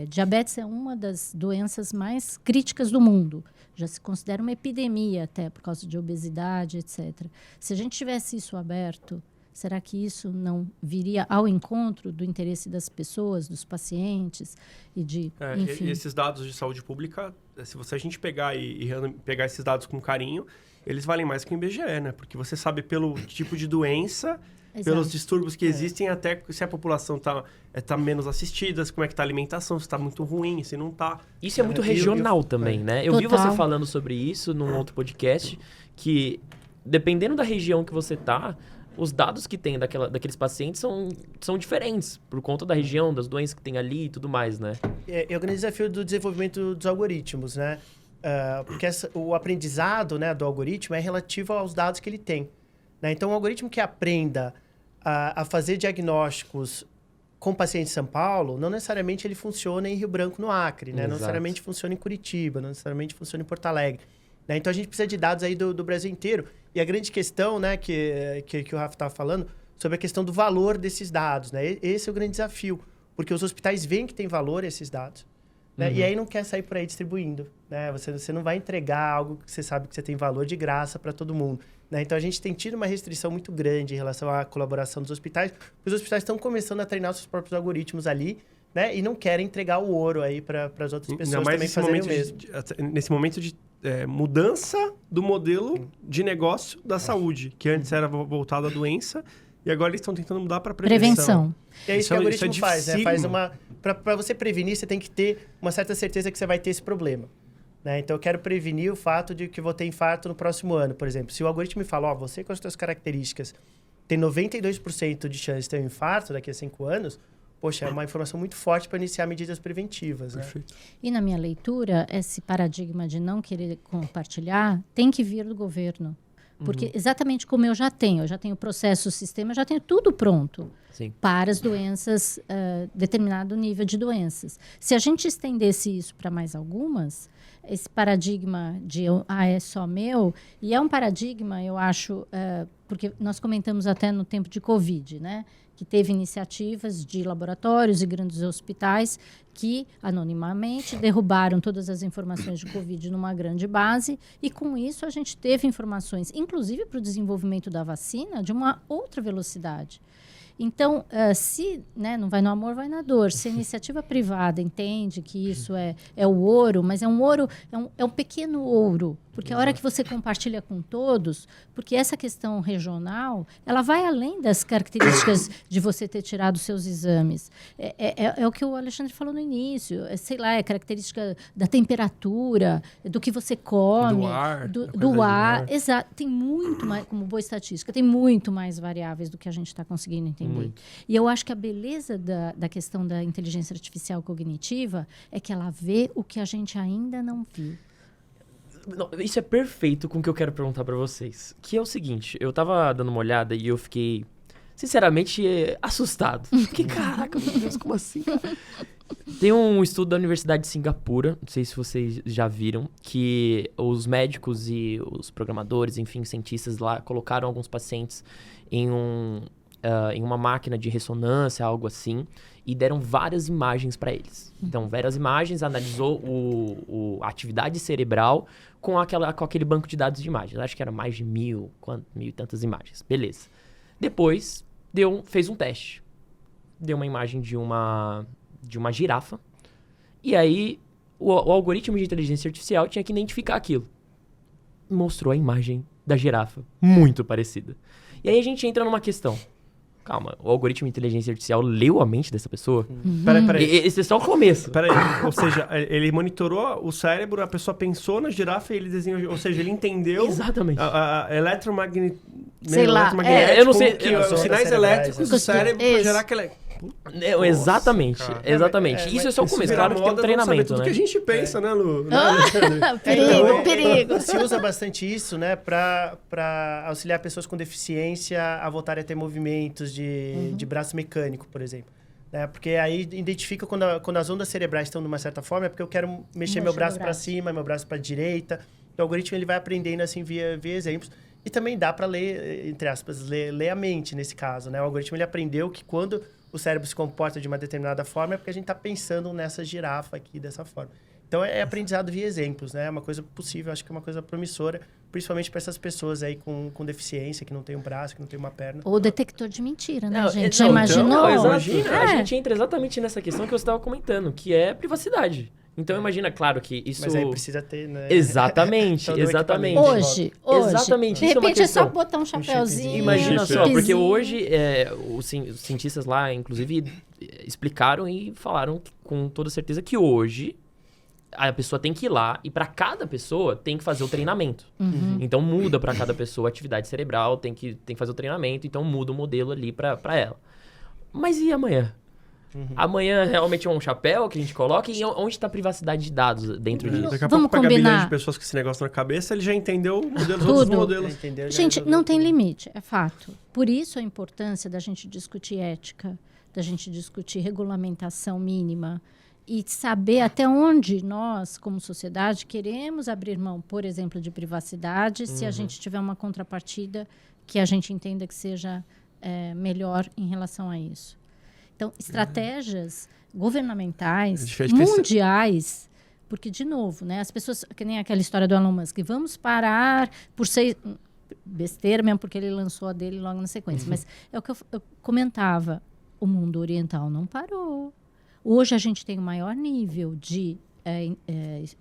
diabetes é uma das doenças mais críticas do mundo. Já se considera uma epidemia até por causa de obesidade, etc. Se a gente tivesse isso aberto, será que isso não viria ao encontro do interesse das pessoas, dos pacientes e de, enfim... E esses dados de saúde pública, se a gente pegar e pegar esses dados com carinho, eles valem mais que o IBGE, né? Porque você sabe pelo tipo de doença... Exato. Pelos distúrbios que existem, até se a população tá menos assistida, como é que tá a alimentação, se tá muito ruim, se não tá. Isso é muito regional também, né? Eu vi você falando sobre isso num outro podcast, que dependendo da região que você tá, os dados que tem daqueles pacientes são diferentes, por conta da região, das doenças que tem ali e tudo mais, né? É o grande desafio do desenvolvimento dos algoritmos, né? porque o aprendizado, né, do algoritmo é relativo aos dados que ele tem. Né? Então, um algoritmo que aprenda a fazer diagnósticos com paciente em São Paulo, não necessariamente ele funciona em Rio Branco, no Acre, né? Não necessariamente funciona em Curitiba, não necessariamente funciona em Porto Alegre. Né? Então, a gente precisa de dados aí do Brasil inteiro. E a grande questão, né, que o Rafa estava falando, sobre a questão do valor desses dados, né? Esse é o grande desafio, porque os hospitais veem que tem valor esses dados, né? E aí não quer sair por aí distribuindo, né? Você não vai entregar algo que você sabe que você tem valor de graça para todo mundo. Né? Então, a gente tem tido uma restrição muito grande em relação à colaboração dos hospitais, porque os hospitais estão começando a treinar os seus próprios algoritmos ali, né? E não querem entregar o ouro aí para as outras pessoas também fazerem o mesmo. Nesse momento de mudança do modelo de negócio da saúde, que antes era voltado à doença, e agora eles estão tentando mudar para prevenção. E é isso que o algoritmo faz, né? Para você prevenir, você tem que ter uma certa certeza que você vai ter esse problema. Né? Então, eu quero prevenir o fato de que vou ter infarto no próximo ano, por exemplo. Se o algoritmo me fala, você com as suas características tem 92% de chance de ter um infarto daqui a 5 anos, poxa, é uma informação muito forte para iniciar medidas preventivas. Né? E na minha leitura, esse paradigma de não querer compartilhar tem que vir do governo. Porque exatamente como eu já tenho processo, sistema, já tenho tudo pronto. Sim. Para as doenças, determinado nível de doenças. Se a gente estendesse isso para mais algumas, esse paradigma de é só meu, e é um paradigma, eu acho, porque nós comentamos até no tempo de Covid, né? Que teve iniciativas de laboratórios e grandes hospitais que, anonimamente, derrubaram todas as informações de Covid numa grande base, e com isso a gente teve informações, inclusive para o desenvolvimento da vacina, de uma outra velocidade. Então, se não vai no amor, vai na dor. Se a iniciativa privada entende que isso é o ouro, mas é um ouro, é um pequeno ouro, porque a hora que você compartilha com todos, porque essa questão regional, ela vai além das características de você ter tirado seus exames. É o que o Alexandre falou no início, é característica da temperatura, do que você come, do ar. Exato. Tem muito mais, como boa estatística, tem muito mais variáveis do que a gente está conseguindo entender. Muito. E eu acho que a beleza da questão da inteligência artificial cognitiva é que ela vê o que a gente ainda não viu. Não, isso é perfeito com o que eu quero perguntar pra vocês. Que é o seguinte, eu tava dando uma olhada e eu fiquei, sinceramente, assustado. Fiquei, caraca, meu Deus, como assim? Tem um estudo da Universidade de Singapura, não sei se vocês já viram, que os médicos e os programadores, enfim, cientistas lá, colocaram alguns pacientes em uma máquina de ressonância, algo assim, e deram várias imagens para eles. Então, várias imagens, analisou a atividade cerebral com aquele banco de dados de imagens. Acho que era mais de 1.000 e tantas imagens. Beleza. Depois, fez um teste. Deu uma imagem de uma girafa. E aí, o algoritmo de inteligência artificial tinha que identificar aquilo. Mostrou a imagem da girafa, muito parecida. E aí a gente entra numa questão. Calma, o algoritmo de inteligência artificial leu a mente dessa pessoa? Peraí. Esse é só o começo. Peraí, ou seja, ele monitorou o cérebro, a pessoa pensou na girafa e ele desenhou, ou seja, ele entendeu... Exatamente. A eletromagnética... Sei lá, eu não sei... os sinais elétricos do cérebro para gerar aquela... Exatamente, cara. exatamente. Isso é só o começo, claro que tem um treinamento, tudo né? que a gente pensa, né, Lu? Perigo. Se usa bastante isso, né, para auxiliar pessoas com deficiência a voltarem a ter movimentos de braço mecânico, por exemplo. Né? Porque aí identifica quando as ondas cerebrais estão de uma certa forma, é porque eu quero mexer meu braço para cima, meu braço para direita. O algoritmo ele vai aprendendo assim via exemplos. E também dá para ler, entre aspas, ler a mente nesse caso, né? O algoritmo ele aprendeu que quando o cérebro se comporta de uma determinada forma é porque a gente está pensando nessa girafa aqui dessa forma. Então, é aprendizado via exemplos, né? É uma coisa possível, acho que é uma coisa promissora, principalmente para essas pessoas aí com deficiência, que não tem um braço, que não tem uma perna. Ou detector de mentira, né, gente? Já imaginou? A gente entra exatamente nessa questão que você estava comentando, que é privacidade. Então, imagina, claro que isso... Mas aí precisa ter, né? Exatamente. Hoje. Exatamente. De repente é só botar um chapéuzinho. Imagina só, porque hoje os cientistas lá, inclusive, explicaram e falaram com toda certeza que hoje a pessoa tem que ir lá e para cada pessoa tem que fazer o treinamento. Então, muda para cada pessoa a atividade cerebral, tem que fazer o treinamento, então muda o modelo ali para ela. Mas e amanhã? Amanhã realmente é um chapéu que a gente coloca e onde está a privacidade de dados dentro disso? Daqui a Vamos pouco pega combinar. milhões de pessoas com esse negócio na cabeça, ele já entendeu modelos, outros modelos. Entendeu? Já Gente, resolveu não tem tudo. limite, é fato. Por isso a importância da gente discutir ética, da gente discutir regulamentação mínima e saber até onde nós, como sociedade, queremos abrir mão, por exemplo, de privacidade, se a gente tiver uma contrapartida que a gente entenda que seja melhor em relação a isso. Então, estratégias governamentais, mundiais, porque, de novo, né, as pessoas, que nem aquela história do Elon Musk, vamos parar por ser besteira mesmo, porque ele lançou a dele logo na sequência. Mas é o que eu comentava, o mundo oriental não parou. Hoje a gente tem o maior nível de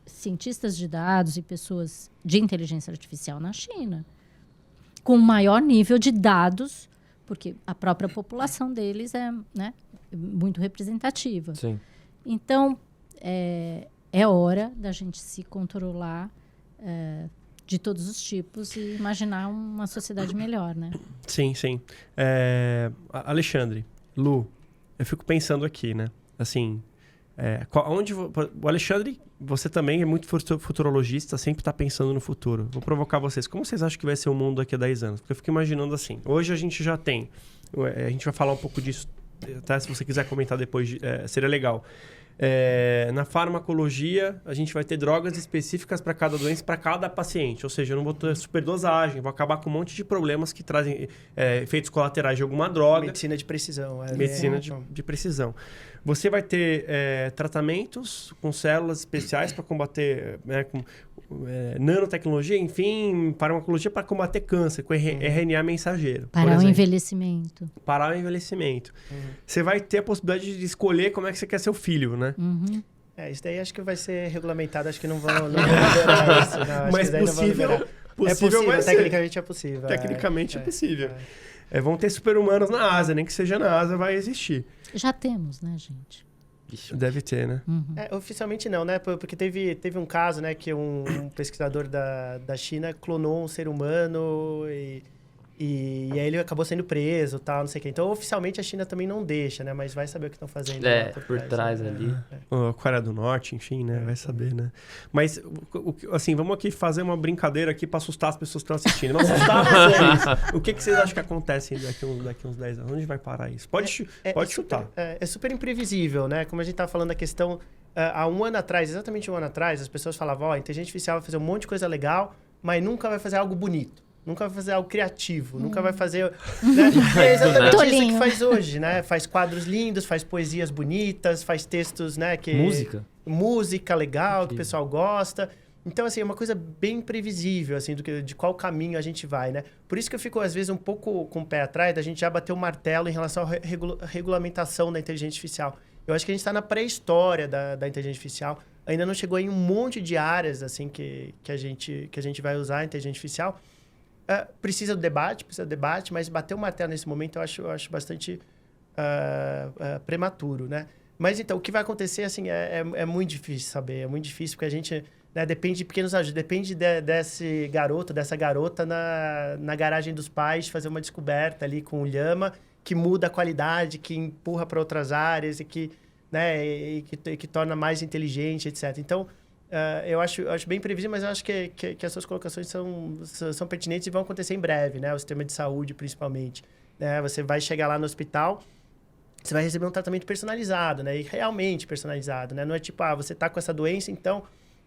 cientistas de dados e pessoas de inteligência artificial na China, com o maior nível de dados, porque a própria população deles é, né, muito representativa. Sim. Então, é hora da gente se controlar de todos os tipos e imaginar uma sociedade melhor, né? Sim, sim. Alexandre, Lu, eu fico pensando aqui, né? Assim, o Alexandre, você também é muito futurologista, sempre está pensando no futuro. Vou provocar vocês. Como vocês acham que vai ser o mundo daqui a 10 anos? Porque eu fico imaginando assim. Hoje a gente já tem... a gente vai falar um pouco disso, tá? Se você quiser comentar depois, seria legal. Na farmacologia, a gente vai ter drogas específicas para cada doença, para cada paciente. Ou seja, eu não vou ter superdosagem, vou acabar com um monte de problemas que trazem efeitos colaterais de alguma droga. Medicina de precisão. Medicina de precisão. Você vai ter tratamentos com células especiais para combater, nanotecnologia, enfim, farmacologia para combater câncer, com RNA mensageiro. Parar o envelhecimento. Parar o envelhecimento. Você vai ter a possibilidade de escolher como é que você quer seu filho, né? Isso daí acho que vai ser regulamentado, acho que não vão liberar isso. Não, mas possível vai ser. Tecnicamente é possível. Tecnicamente é possível. Vão ter super-humanos na Ásia, nem que seja na Ásia, vai existir. Já temos, né, gente? Deve ter, né? Oficialmente não, né? Porque teve um caso, né, que um pesquisador da China clonou um ser humano e aí ele acabou sendo preso, tal, não sei o quê. Então, oficialmente, a China também não deixa, né? Mas vai saber o que estão fazendo. Por trás né? ali. A Coreia do Norte, enfim, né? Vai saber, né? Mas, assim, vamos aqui fazer uma brincadeira aqui para assustar as pessoas que estão assistindo. Vamos assustar vocês. O que vocês acham que acontece daqui uns 10 anos? Onde vai parar isso? Pode chutar. É super imprevisível, né? Como a gente estava falando da questão... há um ano atrás, exatamente um ano atrás, as pessoas falavam, a inteligência artificial vai fazer um monte de coisa legal, mas nunca vai fazer algo bonito. Nunca vai fazer algo criativo, nunca vai fazer... Né? É exatamente isso que faz hoje, né? Faz quadros lindos, faz poesias bonitas, faz textos, né? Música legal, que o pessoal gosta. Então, assim, é uma coisa bem previsível, assim, de qual caminho a gente vai, né? Por isso que eu fico, às vezes, um pouco com o pé atrás da gente já bater o martelo em relação à regulamentação da inteligência artificial. Eu acho que a gente está na pré-história da inteligência artificial. Ainda não chegou em um monte de áreas, assim, que a gente vai usar a inteligência artificial. Precisa do debate, mas bater o martelo nesse momento eu acho bastante prematuro, né? Mas então, o que vai acontecer, assim, é muito difícil saber, é muito difícil, porque a gente, né, depende de pequenos ajustes, depende dessa garota na garagem dos pais fazer uma descoberta ali com o Llama, que muda a qualidade, que empurra para outras áreas e que, né, e que torna mais inteligente, etc. Então, eu acho bem previsível, mas eu acho que as suas colocações são pertinentes e vão acontecer em breve, né? O sistema de saúde, principalmente. Né? Você vai chegar lá no hospital, você vai receber um tratamento personalizado, né? E realmente personalizado, né? Não é tipo, você está com essa doença, então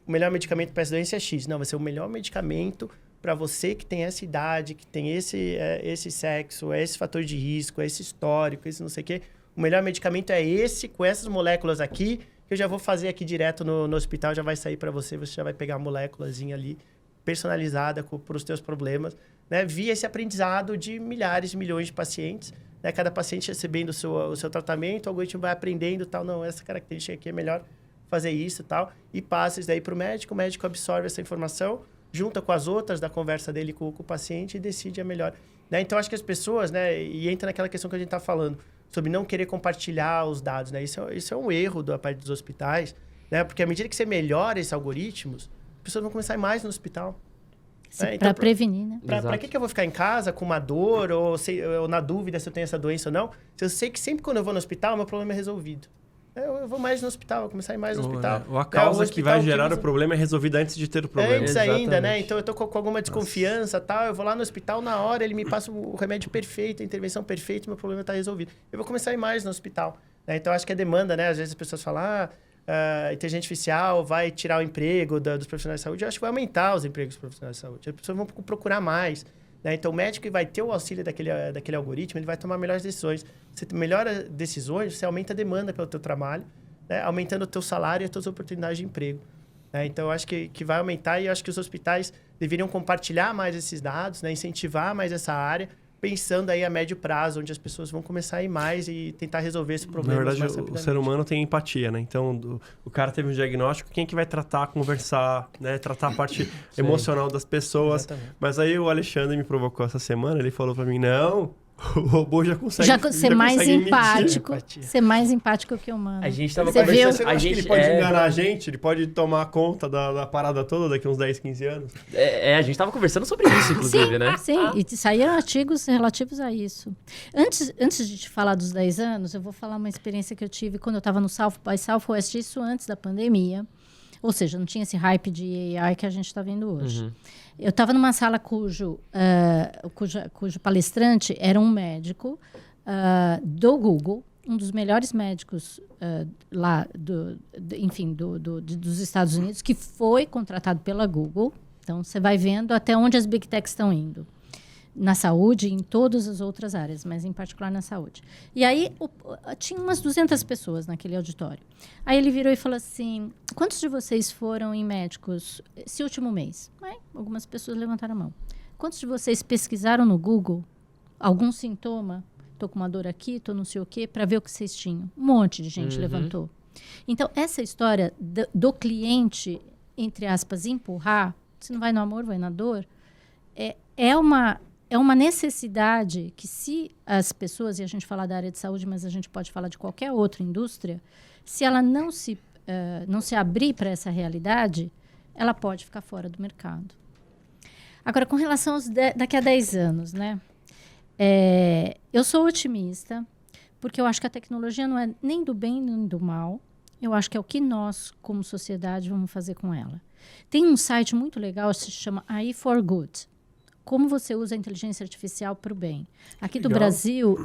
o melhor medicamento para essa doença é X. Não, vai ser o melhor medicamento para você que tem essa idade, que tem esse sexo, esse fator de risco, esse histórico, esse não sei o quê. O melhor medicamento é esse, com essas moléculas aqui, que eu já vou fazer aqui direto no hospital, já vai sair para você já vai pegar a moléculazinha ali, personalizada para os teus problemas, né? Via esse aprendizado de milhares, milhões de pacientes, né? Cada paciente recebendo o seu tratamento, o algoritmo vai aprendendo, tal, não, essa característica aqui é melhor fazer isso e tal, e passa isso daí para o médico absorve essa informação, junta com as outras da conversa dele com o paciente e decide a melhor. Né? Então, acho que as pessoas, né, e entra naquela questão que a gente está falando, sobre não querer compartilhar os dados, né? Isso é um erro da parte dos hospitais, né? Porque à medida que você melhora esses algoritmos, as pessoas vão começar a ir mais no hospital. Para prevenir, né? Para que eu vou ficar em casa com uma dor ou na dúvida se eu tenho essa doença ou não? Se eu sei que sempre quando eu vou no hospital, meu problema é resolvido. Eu vou mais no hospital, vou começar a ir mais no hospital. Ou a causa que vai gerar o problema é resolvida antes de ter o problema. Antes ainda, né? Então eu tô com alguma desconfiança, tal, eu vou lá no hospital, na hora ele me passa o remédio perfeito, a intervenção perfeita, meu problema tá resolvido. Eu vou começar a ir mais no hospital. Né? Então acho que é demanda, né? Às vezes as pessoas falam, inteligência artificial vai tirar o emprego dos profissionais de saúde. Eu acho que vai aumentar os empregos dos profissionais de saúde. As pessoas vão procurar mais. Né? Então, o médico vai ter o auxílio daquele algoritmo, ele vai tomar melhores decisões. Você melhora decisões, você aumenta a demanda pelo teu trabalho, né? Aumentando o teu salário e as tuas oportunidades de emprego. Né? Então, eu acho que vai aumentar e eu acho que os hospitais deveriam compartilhar mais esses dados, né? Incentivar mais essa área, pensando aí a médio prazo, onde as pessoas vão começar a ir mais e tentar resolver esse problema. Na verdade, o ser humano tem empatia, né? Então, o cara teve um diagnóstico, quem que vai tratar, conversar, né? Tratar a parte emocional das pessoas. Exatamente. Mas aí o Alexandre me provocou essa semana, ele falou pra mim, não... O robô já consegue ser mais empático. Ser mais empático que o humano. A gente tava conversando. Você acha que ele pode enganar a gente? Ele pode tomar conta da parada toda daqui uns 10, 15 anos? A gente tava conversando sobre isso, inclusive, né? Sim, e saíram artigos relativos a isso. Antes de te falar dos 10 anos, eu vou falar uma experiência que eu tive quando eu estava no South by Southwest, isso antes da pandemia. Ou seja, não tinha esse hype de AI que a gente está vendo hoje. Uhum. Eu estava numa sala cujo palestrante era um médico do Google, um dos melhores médicos lá, dos Estados Unidos, que foi contratado pela Google. Então, você vai vendo até onde as Big Techs estão indo. Na saúde e em todas as outras áreas, mas em particular na saúde. E aí, tinha umas 200 pessoas naquele auditório. Aí ele virou e falou assim, quantos de vocês foram em médicos esse último mês? Algumas pessoas levantaram a mão. Quantos de vocês pesquisaram no Google algum sintoma? Estou com uma dor aqui, estou não sei o quê, para ver o que vocês tinham. Um monte de gente levantou. Então, essa história do cliente, entre aspas, empurrar, se não vai no amor, vai na dor, é uma necessidade que, se as pessoas, e a gente fala da área de saúde, mas a gente pode falar de qualquer outra indústria, se ela não se abrir para essa realidade, ela pode ficar fora do mercado. Agora, com relação aos daqui a 10 anos, né? Eu sou otimista, porque eu acho que a tecnologia não é nem do bem nem do mal. Eu acho que é o que nós, como sociedade, vamos fazer com ela. Tem um site muito legal, se chama AI for Good. Como você usa a inteligência artificial para o bem. Aqui do Brasil,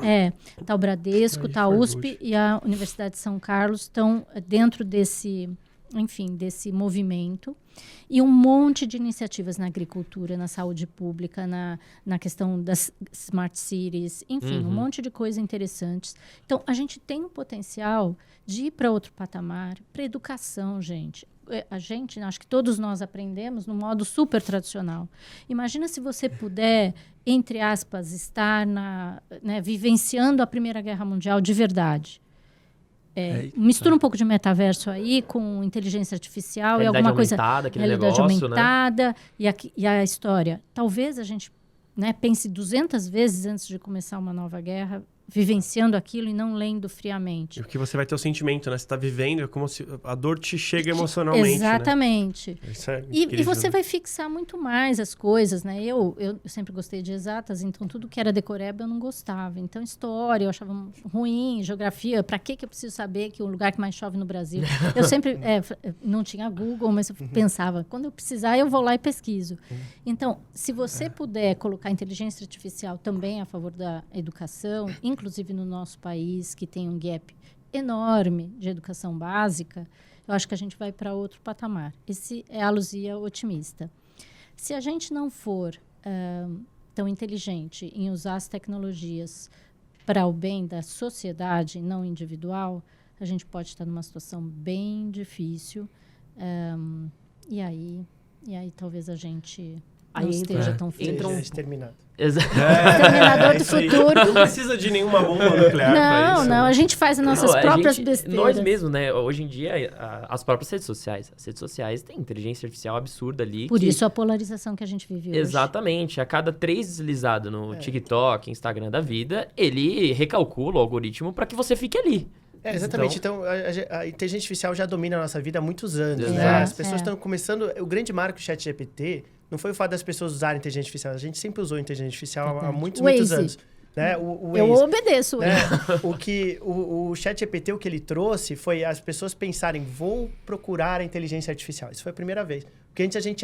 está o Bradesco, está a USP e a Universidade de São Carlos estão dentro desse movimento. E um monte de iniciativas na agricultura, na saúde pública, na questão das smart cities, enfim, um monte de coisas interessantes. Então, a gente tem um potencial de ir para outro patamar, para educação, gente. Acho que todos nós aprendemos no modo super tradicional. Imagina se você puder, entre aspas, estar vivenciando a Primeira Guerra Mundial de verdade. Mistura um pouco de metaverso aí com inteligência artificial e alguma coisa... Realidade aumentada, né? E a história. Talvez a gente pense 200 vezes antes de começar uma nova guerra, vivenciando aquilo e não lendo friamente. Porque você vai ter o sentimento, né? Você está vivendo, é como se a dor te chega emocionalmente. Exatamente. Né? Isso é e você vai fixar muito mais as coisas, né? Eu sempre gostei de exatas, então tudo que era decoreba eu não gostava. Então, história eu achava ruim, geografia, para que eu preciso saber que o lugar que mais chove no Brasil? Eu sempre não tinha Google, mas eu pensava, quando eu precisar, eu vou lá e pesquiso. Então, se você puder colocar inteligência artificial também a favor da educação, inclusive no nosso país, que tem um gap enorme de educação básica, eu acho que a gente vai para outro patamar. Esse é a Luzia otimista. Se a gente não for tão inteligente em usar as tecnologias para o bem da sociedade, não individual, a gente pode estar numa situação bem difícil. E aí talvez a gente não esteja tão feliz. Exterminado. Exterminador do futuro. Não precisa de nenhuma bomba nuclear para isso. Não, a gente faz as nossas próprias besteiras. Nós mesmos, né? Hoje em dia, as próprias redes sociais. As redes sociais têm inteligência artificial absurda ali. Por isso a polarização que a gente vive hoje. Exatamente. A cada 3 deslizados no TikTok, Instagram da vida, ele recalcula o algoritmo para que você fique ali. Exatamente. Então, a inteligência artificial já domina a nossa vida há muitos anos, né? Exato. As pessoas estão começando... O grande marco do ChatGPT não foi o fato das pessoas usarem inteligência artificial. A gente sempre usou inteligência artificial há muitos anos. Né? Eu obedeço né? O ChatGPT, o que ele trouxe foi as pessoas pensarem, vou procurar a inteligência artificial. Isso foi a primeira vez. Porque antes a gente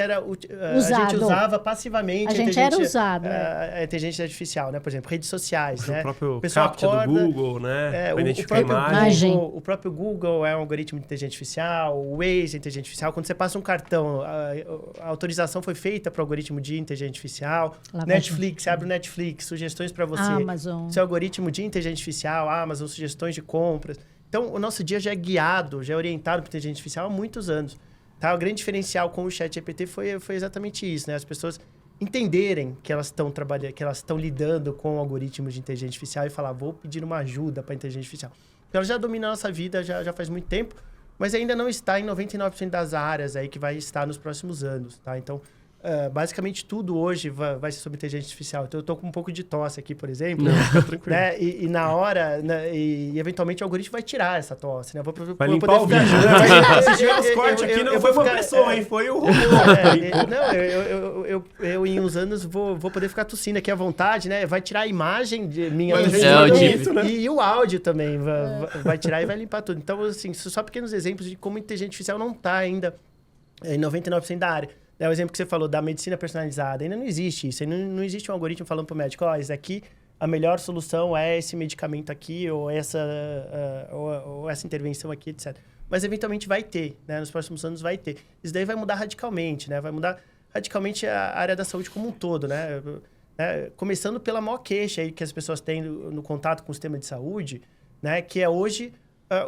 usava passivamente a inteligência artificial, né? Por exemplo, redes sociais, né? O próprio CAPTCHA do Google, né? Para identificar imagem. O próprio Google é um algoritmo de inteligência artificial, o Waze é inteligência artificial. Quando você passa um cartão, a autorização foi feita para o algoritmo de inteligência artificial. Netflix, você abre o Netflix, sugestões para você. Amazon. Seu algoritmo de inteligência artificial, Amazon, sugestões de compras. Então, o nosso dia já é guiado, já é orientado por inteligência artificial há muitos anos. Tá? O grande diferencial com o ChatGPT foi exatamente isso, né? As pessoas entenderem que elas estão trabalhando, que elas estão lidando com algoritmos de inteligência artificial e falar, vou pedir uma ajuda para a inteligência artificial. Então, ela já domina a nossa vida já faz muito tempo, mas ainda não está em 99% das áreas aí que vai estar nos próximos anos, tá? Então, basicamente tudo hoje vai ser sobre inteligência artificial. Então, eu tô com um pouco de tosse aqui, por exemplo. Não, fica tranquilo. Né? E na hora, né? e eventualmente o algoritmo vai tirar essa tosse, né? Vai limpar o vídeo, né? Se tiver os cortes aqui, não foi uma pessoa, hein? Foi o robô. Eu em uns anos vou poder ficar tossindo aqui à vontade, né? Vai tirar a imagem de minha e o áudio também. Vai tirar e vai limpar tudo. Então, assim, só pequenos exemplos de como a inteligência artificial não está ainda em 99% da área. O exemplo que você falou da medicina personalizada, ainda não existe isso. Ainda não existe um algoritmo falando para o médico, isso aqui, a melhor solução é esse medicamento aqui, ou essa intervenção aqui, etc. Mas, eventualmente, vai ter, né? Nos próximos anos vai ter. Isso daí vai mudar radicalmente, né? Vai mudar radicalmente a área da saúde como um todo, né? Começando pela maior queixa aí que as pessoas têm no contato com o sistema de saúde, né? Que é hoje...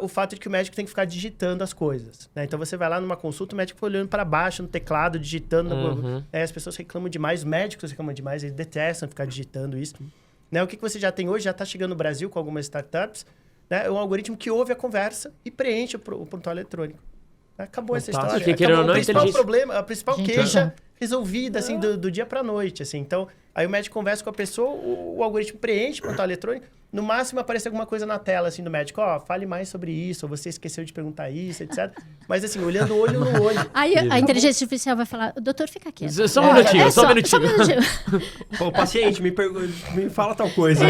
o fato de que o médico tem que ficar digitando as coisas, né? Então, você vai lá numa consulta, o médico fica olhando para baixo no teclado, digitando. As pessoas reclamam demais, os médicos reclamam demais, eles detestam ficar digitando isso. Né? O que você já tem hoje, já está chegando no Brasil com algumas startups, né? É um algoritmo que ouve a conversa e preenche o prontuário eletrônico. Acabou essa história. A principal queixa resolvida, assim, do dia para a noite, assim. Então, aí o médico conversa com a pessoa, o algoritmo preenche o prontuário eletrônico, no máximo aparece alguma coisa na tela, assim, do médico. Fale mais sobre isso, ou você esqueceu de perguntar isso, etc. Mas, assim, olhando olho no olho. Aí a inteligência artificial vai falar, doutor, fica quieto. Só um minutinho, só um minutinho. Ô, paciente, me fala tal coisa.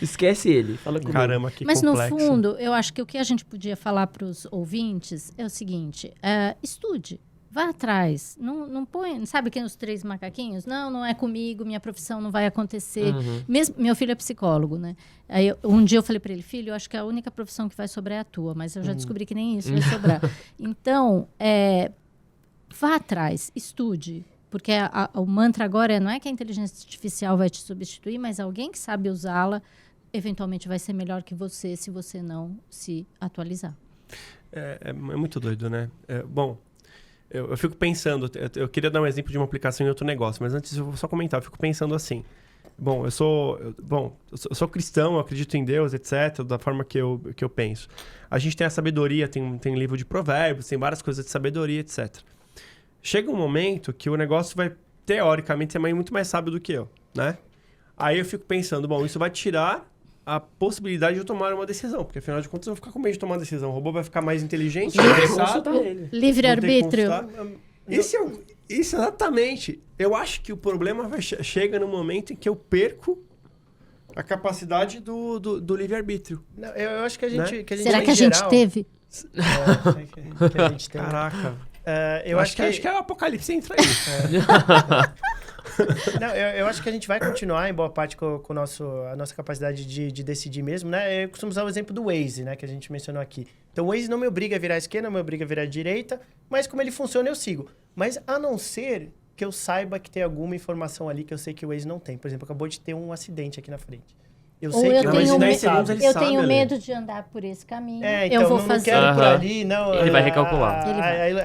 Esquece ele, fala comigo. Caramba, que Mas, complexo. no fundo, eu acho que o que a gente podia falar para os ouvintes é o seguinte, estude. Vá atrás, não põe, sabe que os 3 macaquinhos? Não é comigo, minha profissão não vai acontecer. Mesmo, meu filho é psicólogo, né? Aí um dia eu falei para ele, filho, eu acho que a única profissão que vai sobrar é a tua, mas eu já descobri que nem isso vai sobrar. Então, vá atrás, estude, porque o mantra agora não é que a inteligência artificial vai te substituir, mas alguém que sabe usá-la, eventualmente vai ser melhor que você se você não se atualizar. É muito doido, né? Bom... Eu fico pensando, eu queria dar um exemplo de uma aplicação em outro negócio, mas antes eu vou só comentar, eu fico pensando assim, eu sou cristão, eu acredito em Deus, etc, da forma que eu penso. A gente tem a sabedoria, tem livro de provérbios, tem várias coisas de sabedoria, etc. Chega um momento que o negócio vai, teoricamente, ser muito mais sábio do que eu, né? Aí eu fico pensando, isso vai tirar a possibilidade de eu tomar uma decisão, porque afinal de contas eu vou ficar com medo de tomar uma decisão. O robô vai ficar mais inteligente, livre-arbítrio. Isso exatamente. Eu acho que o problema chega no momento em que eu perco a capacidade do livre-arbítrio. Eu acho que a gente... Né? Será que a gente teve? Que a gente tem. Caraca. Eu acho que é o apocalipse entra aí. Não, eu acho que a gente vai continuar em boa parte com a nossa capacidade de decidir mesmo, né? Eu costumo usar o exemplo do Waze, né? Que a gente mencionou aqui. Então, o Waze não me obriga a virar à esquerda, não me obriga a virar à direita, mas como ele funciona, eu sigo. Mas a não ser que eu saiba que tem alguma informação ali que eu sei que o Waze não tem. Por exemplo, acabou de ter um acidente aqui na frente. Eu tenho medo de andar por esse caminho. Então, eu vou fazer. Não quero por ali, não. Ele vai recalcular.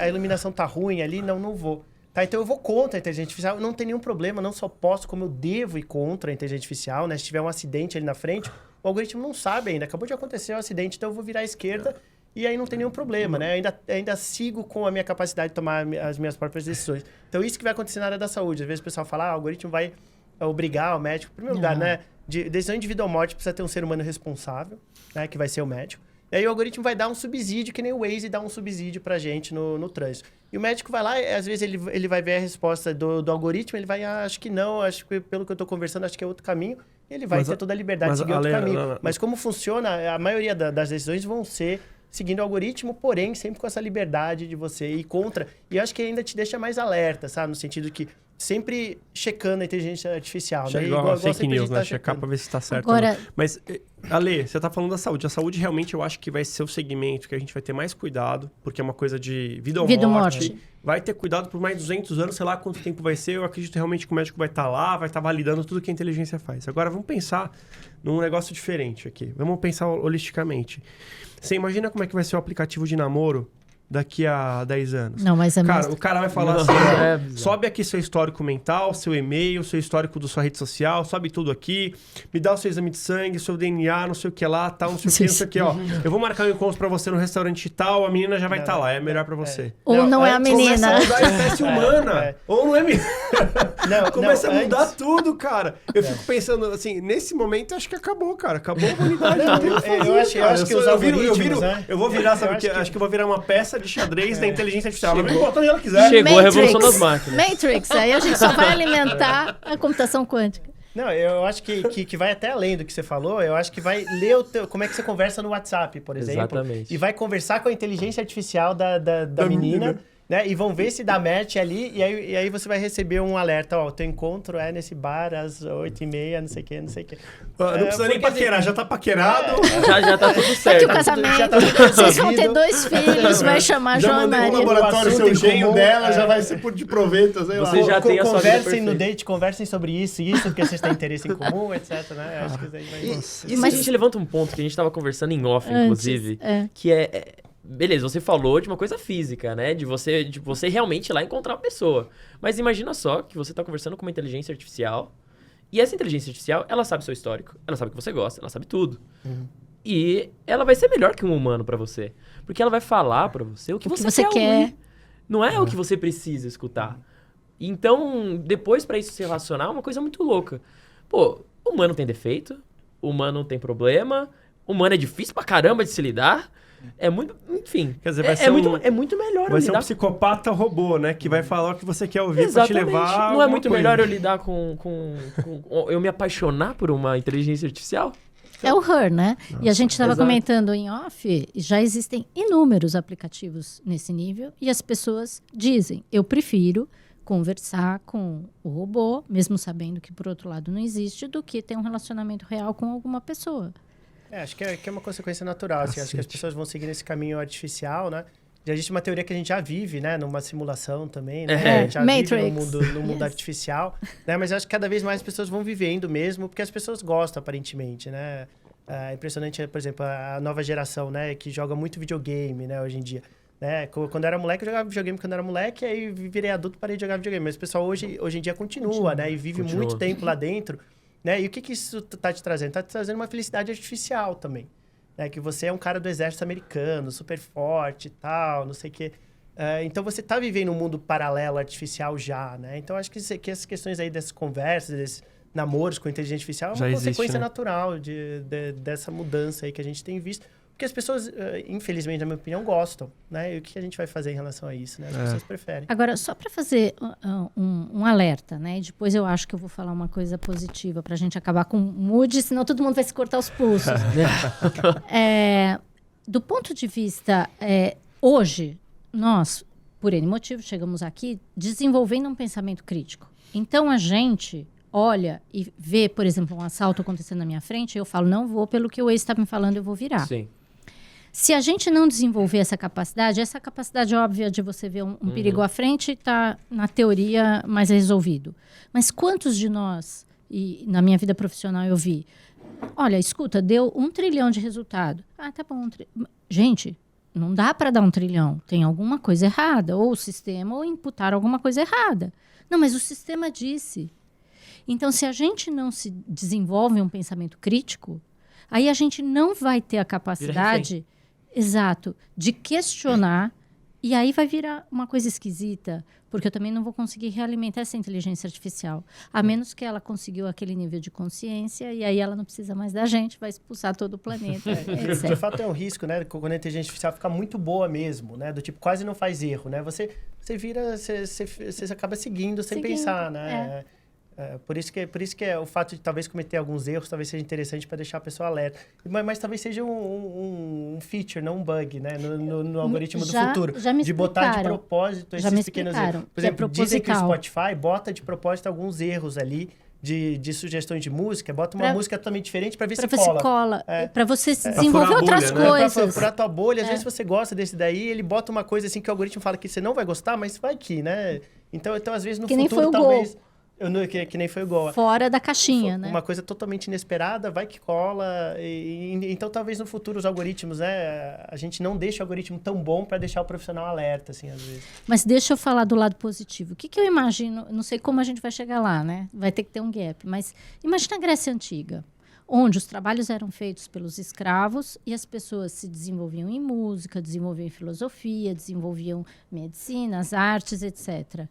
A iluminação tá ruim ali, não vou. Tá, então eu vou contra a inteligência artificial, não tem nenhum problema, não só posso, como eu devo ir contra a inteligência artificial, né? Se tiver um acidente ali na frente, o algoritmo não sabe ainda, acabou de acontecer o acidente, então eu vou virar à esquerda e aí não tem nenhum problema, né? Ainda sigo com a minha capacidade de tomar as minhas próprias decisões. Então isso que vai acontecer na área da saúde. Às vezes o pessoal fala, o algoritmo vai obrigar o médico, em primeiro lugar, né? Decisão individual morte precisa ter um ser humano responsável, né? Que vai ser o médico. E aí o algoritmo vai dar um subsídio, que nem o Waze dá um subsídio pra gente no trânsito. E o médico vai lá, às vezes ele vai ver a resposta do algoritmo, ele vai, acho que não, acho que pelo que eu tô conversando, acho que é outro caminho. E ele vai ter toda a liberdade de seguir outro caminho. Não. Mas como funciona, a maioria das decisões vão ser seguindo o algoritmo, porém sempre com essa liberdade de você ir contra. E eu acho que ainda te deixa mais alerta, sabe? No sentido que sempre checando a inteligência artificial. Né? Igual fake news, né? Checar pra ver se tá certo. Agora... Mas, Ale, você tá falando da saúde. A saúde realmente eu acho que vai ser o segmento que a gente vai ter mais cuidado, porque é uma coisa de vida ou morte. Vai ter cuidado por mais 200 anos, sei lá quanto tempo vai ser. Eu acredito realmente que o médico vai estar lá, vai estar validando tudo que a inteligência faz. Agora, vamos pensar num negócio diferente aqui. Vamos pensar holisticamente. Você imagina como é que vai ser o aplicativo de namoro daqui a 10 anos? Não, mas é Cara, o cara vai falar assim, sobe aqui seu histórico mental, seu e-mail, seu histórico da sua rede social, sobe tudo aqui, me dá o seu exame de sangue, seu DNA, não sei o que lá, tal, não sei o que, não sei o que, ó. Eu vou marcar um encontro pra você no restaurante tal, a menina já vai estar lá, é melhor pra você. Ou não é a menina. Começa a mudar a espécie humana. Ou não é menina. Começa a mudar tudo, cara. Eu fico pensando, assim, nesse momento, acho que acabou, cara. Acabou a humanidade. Eu acho que os algoritmos, né? Eu vou virar, sabe o que? Acho que eu vou virar uma peça de xadrez da inteligência artificial. Ela vai botar onde ela quiser. Chegou a revolução das máquinas. Matrix, aí a gente só vai alimentar a computação quântica. Não, eu acho que vai até além do que você falou. Eu acho que vai ler como é que você conversa no WhatsApp, por exemplo. Exatamente. E vai conversar com a inteligência artificial da menina. Né? E vão ver se dá match ali, e aí você vai receber um alerta, ó, o teu encontro é nesse bar às 8h30, não sei o que, não sei o que. Não precisa nem paquerar, já tá paquerado. Já tá tudo certo. Aqui o casamento, vocês vão ter 2 filhos, vai chamar João Maria. Já mandei no laboratório, seu genro dela já vai ser de proveito, sei lá. Você já tem a sua vida Conversem no date, conversem sobre isso, porque vocês têm interesse em comum, etc, né? Acho que isso aí vai... Mas a gente levanta um ponto que a gente tava conversando em off, inclusive, que é... Beleza, você falou de uma coisa física, né? De você realmente ir lá encontrar a pessoa. Mas imagina só que você tá conversando com uma inteligência artificial e essa inteligência artificial, ela sabe seu histórico, ela sabe o que você gosta, ela sabe tudo. E ela vai ser melhor que um humano pra você. Porque ela vai falar pra você o que você quer ouvir. Não é o que você precisa escutar. Então, depois pra isso se relacionar, é uma coisa muito louca. Pô, o humano tem defeito, o humano tem problema, o humano é difícil pra caramba de se lidar. É muito... Enfim. Quer dizer, vai ser muito melhor vai ser um psicopata robô, né? Que vai falar o que você quer ouvir pra te levar. Não é muito melhor eu lidar com eu me apaixonar por uma inteligência artificial? É o Her, né? Nossa, e a gente estava comentando em off, já existem inúmeros aplicativos nesse nível e as pessoas dizem, eu prefiro conversar com o robô, mesmo sabendo que por outro lado não existe, do que ter um relacionamento real com alguma pessoa. Acho que é uma consequência natural, assim, acho que as pessoas vão seguir nesse caminho artificial, né? Já existe uma teoria que a gente já vive, né? Numa simulação também, né? A gente já vive no mundo artificial, né? Mas acho que cada vez mais as pessoas vão vivendo mesmo, porque as pessoas gostam, aparentemente, né? É impressionante, por exemplo, a nova geração, né? Que joga muito videogame, né? Hoje em dia. Né? Quando eu era moleque, eu jogava videogame quando eu era moleque, aí virei adulto e parei de jogar videogame. Mas o pessoal hoje em dia continua, né? E vive muito tempo lá dentro. Né? E o que isso tá te trazendo? Tá te trazendo uma felicidade artificial também. Né? Que você é um cara do exército americano, super forte e tal, não sei o quê. Então, você tá vivendo um mundo paralelo artificial já, né? Então, acho que essas questões aí dessas conversas, desses namoros com inteligência artificial é uma consequência natural dessa mudança aí que a gente tem visto. Porque as pessoas, infelizmente, na minha opinião, gostam, né? E o que a gente vai fazer em relação a isso, né? As pessoas preferem. Agora, só para fazer um alerta, né? E depois eu acho que eu vou falar uma coisa positiva para a gente acabar com o mood, senão todo mundo vai se cortar os pulsos. Do ponto de vista, hoje, nós, por N motivo, chegamos aqui desenvolvendo um pensamento crítico. Então, a gente olha e vê, por exemplo, um assalto acontecendo na minha frente, eu falo, não vou pelo que o ex está me falando, eu vou virar. Sim. Se a gente não desenvolver essa capacidade óbvia de você ver um perigo à frente, está, na teoria, mais resolvido. Mas quantos de nós, e na minha vida profissional eu vi, olha, escuta, deu 1 trilhão de resultado. Ah, tá bom. Gente, não dá para dar 1 trilhão. Tem alguma coisa errada. Ou o sistema, ou imputar alguma coisa errada. Não, mas o sistema disse. Então, se a gente não se desenvolve um pensamento crítico, aí a gente não vai ter a capacidade... Exato, de questionar E aí vai virar uma coisa esquisita, porque eu também não vou conseguir realimentar essa inteligência artificial, a menos que ela conseguiu aquele nível de consciência e aí ela não precisa mais da gente, vai expulsar todo o planeta, etc. De fato é um risco, né? Quando a inteligência artificial fica muito boa mesmo, né? Do tipo, quase não faz erro, né? Você acaba seguindo sem pensar, né? Por isso que o fato de talvez cometer alguns erros talvez seja interessante para deixar a pessoa alerta. Mas talvez seja um feature, não um bug, né? No algoritmo do futuro. Já me de botar de propósito esses pequenos erros. Por exemplo, dizem que o Spotify bota de propósito alguns erros ali de sugestões de música, bota uma música totalmente diferente para ver se cola. Para você se desenvolver outras coisas. Para furar a tua bolha. Às vezes você gosta desse daí, ele bota uma coisa assim que o algoritmo fala que você não vai gostar, mas vai que, né? Então às vezes no que futuro nem foi talvez... Que nem foi o Gol. Fora da caixinha, né? Uma coisa totalmente inesperada, vai que cola. Então, talvez no futuro os algoritmos, né? A gente não deixa o algoritmo tão bom para deixar o profissional alerta, assim, às vezes. Mas deixa eu falar do lado positivo. O que eu imagino? Não sei como a gente vai chegar lá, né? Vai ter que ter um gap. Mas imagina a Grécia Antiga, onde os trabalhos eram feitos pelos escravos e as pessoas se desenvolviam em música, desenvolviam em filosofia, desenvolviam medicina, as artes, etc.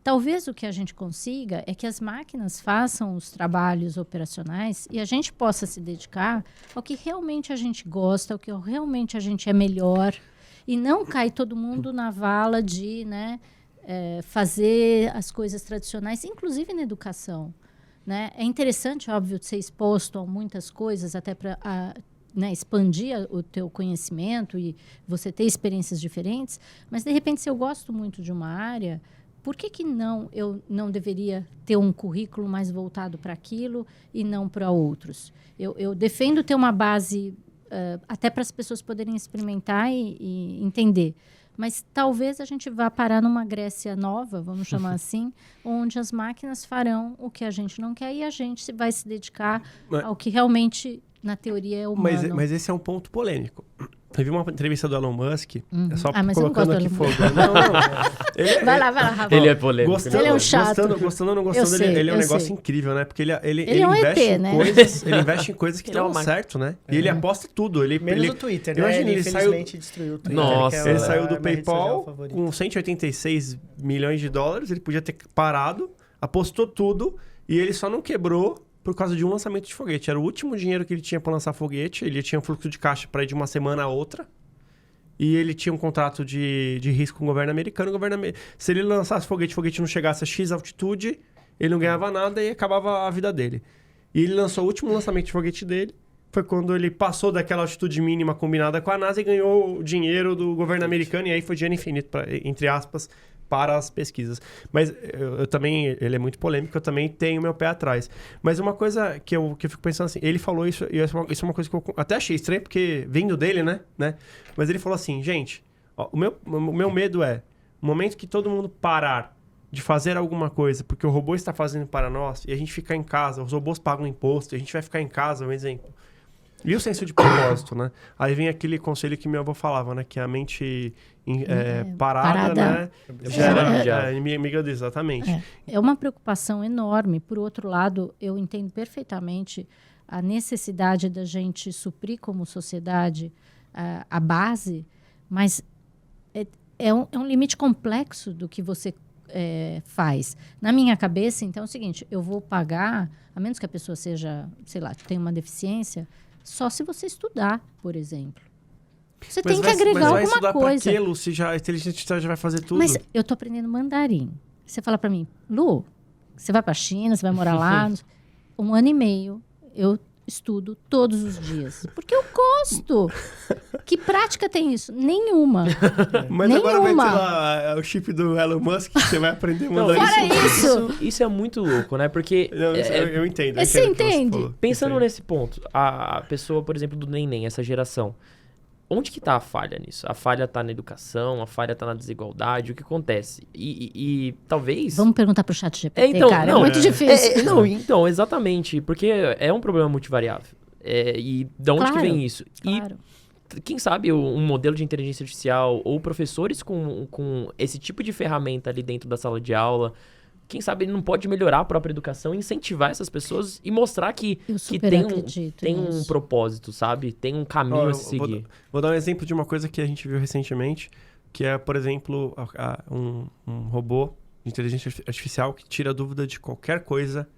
Talvez o que a gente consiga é que as máquinas façam os trabalhos operacionais e a gente possa se dedicar ao que realmente a gente gosta, ao que realmente a gente é melhor, e não cair todo mundo na vala de, né, fazer as coisas tradicionais, inclusive na educação. Né? É interessante, óbvio, ser exposto a muitas coisas, até para expandir o teu conhecimento e você ter experiências diferentes, mas, de repente, se eu gosto muito de uma área... Por que eu não deveria ter um currículo mais voltado para aquilo e não para outros? Eu defendo ter uma base até para as pessoas poderem experimentar e entender. Mas talvez a gente vá parar numa Grécia nova, vamos chamar assim, onde as máquinas farão o que a gente não quer e a gente vai se dedicar ao que realmente, na teoria, é humano. Mas esse é um ponto polêmico. Teve uma entrevista do Elon Musk, é só mas colocando aqui fogo. Não. Vai lá, Rafa. Ele é polêmico. Ele é um chato. Gostando ou não gostando, ele é um negócio incrível, né? Porque ele é um investe ET, em né? coisas, ele investe em coisas que dão certo, né? E ele aposta tudo. Menos o Twitter, né? Imagina, ele infelizmente destruiu o Twitter. Nossa. Ele saiu do PayPal com 186 milhões de dólares, ele podia ter parado, apostou tudo, e ele só não quebrou por causa de um lançamento de foguete. Era o último dinheiro que ele tinha para lançar foguete, ele tinha um fluxo de caixa para ir de uma semana a outra, e ele tinha um contrato de risco com o governo americano. Se ele lançasse foguete, o foguete não chegasse a X altitude, ele não ganhava nada e acabava a vida dele. E ele lançou o último lançamento de foguete dele, foi quando ele passou daquela altitude mínima combinada com a NASA e ganhou o dinheiro do governo americano, e aí foi dinheiro infinito, entre aspas, para as pesquisas. Mas eu também, ele é muito polêmico, eu também tenho meu pé atrás. Mas uma coisa que eu fico pensando assim, ele falou isso, e isso é uma coisa que eu até achei estranho, porque vindo dele, né? Mas ele falou assim, gente, ó, o meu medo é, no momento que todo mundo parar de fazer alguma coisa, porque o robô está fazendo para nós, e a gente ficar em casa, os robôs pagam imposto, e a gente vai ficar em casa, um exemplo. E o senso de propósito, né? Aí vem aquele conselho que meu avô falava, né? Que a mente parada, né? Gera inimiga do exatamente. É uma preocupação enorme. Por outro lado, eu entendo perfeitamente a necessidade da gente suprir como sociedade a base, mas é um limite complexo do que você faz. Na minha cabeça, então, é o seguinte, eu vou pagar, a menos que a pessoa seja, sei lá, tenha uma deficiência, só se você estudar, por exemplo. Você tem que agregar alguma coisa. Mas vai estudar pra quê, Lu? Se a inteligência artificial já vai fazer tudo. Mas eu tô aprendendo mandarim. Você fala pra mim, Lu, você vai pra China, você vai morar lá. 1 ano e meio, eu estudo todos os dias. Porque eu gosto. Que prática tem isso? Nenhuma. Mas agora vai ter lá o chip do Elon Musk, que você vai aprender mandarim. Fora isso é muito louco, né? Porque... eu entendo. Você entende? Pensando nesse ponto, a pessoa, por exemplo, do neném, essa geração, onde que tá a falha nisso? A falha tá na educação, a falha tá na desigualdade, o que acontece? E talvez... Vamos perguntar pro chat GPT, cara, é muito difícil. Então, exatamente, porque é um problema multivariável. E de onde que vem isso? Claro. E quem sabe um modelo de inteligência artificial ou professores com esse tipo de ferramenta ali dentro da sala de aula, quem sabe ele não pode melhorar a própria educação, incentivar essas pessoas e mostrar que tem um propósito, sabe? Tem um caminho a se seguir. Vou dar um exemplo de uma coisa que a gente viu recentemente. que é, por exemplo, um robô de inteligência artificial que tira dúvida de qualquer coisa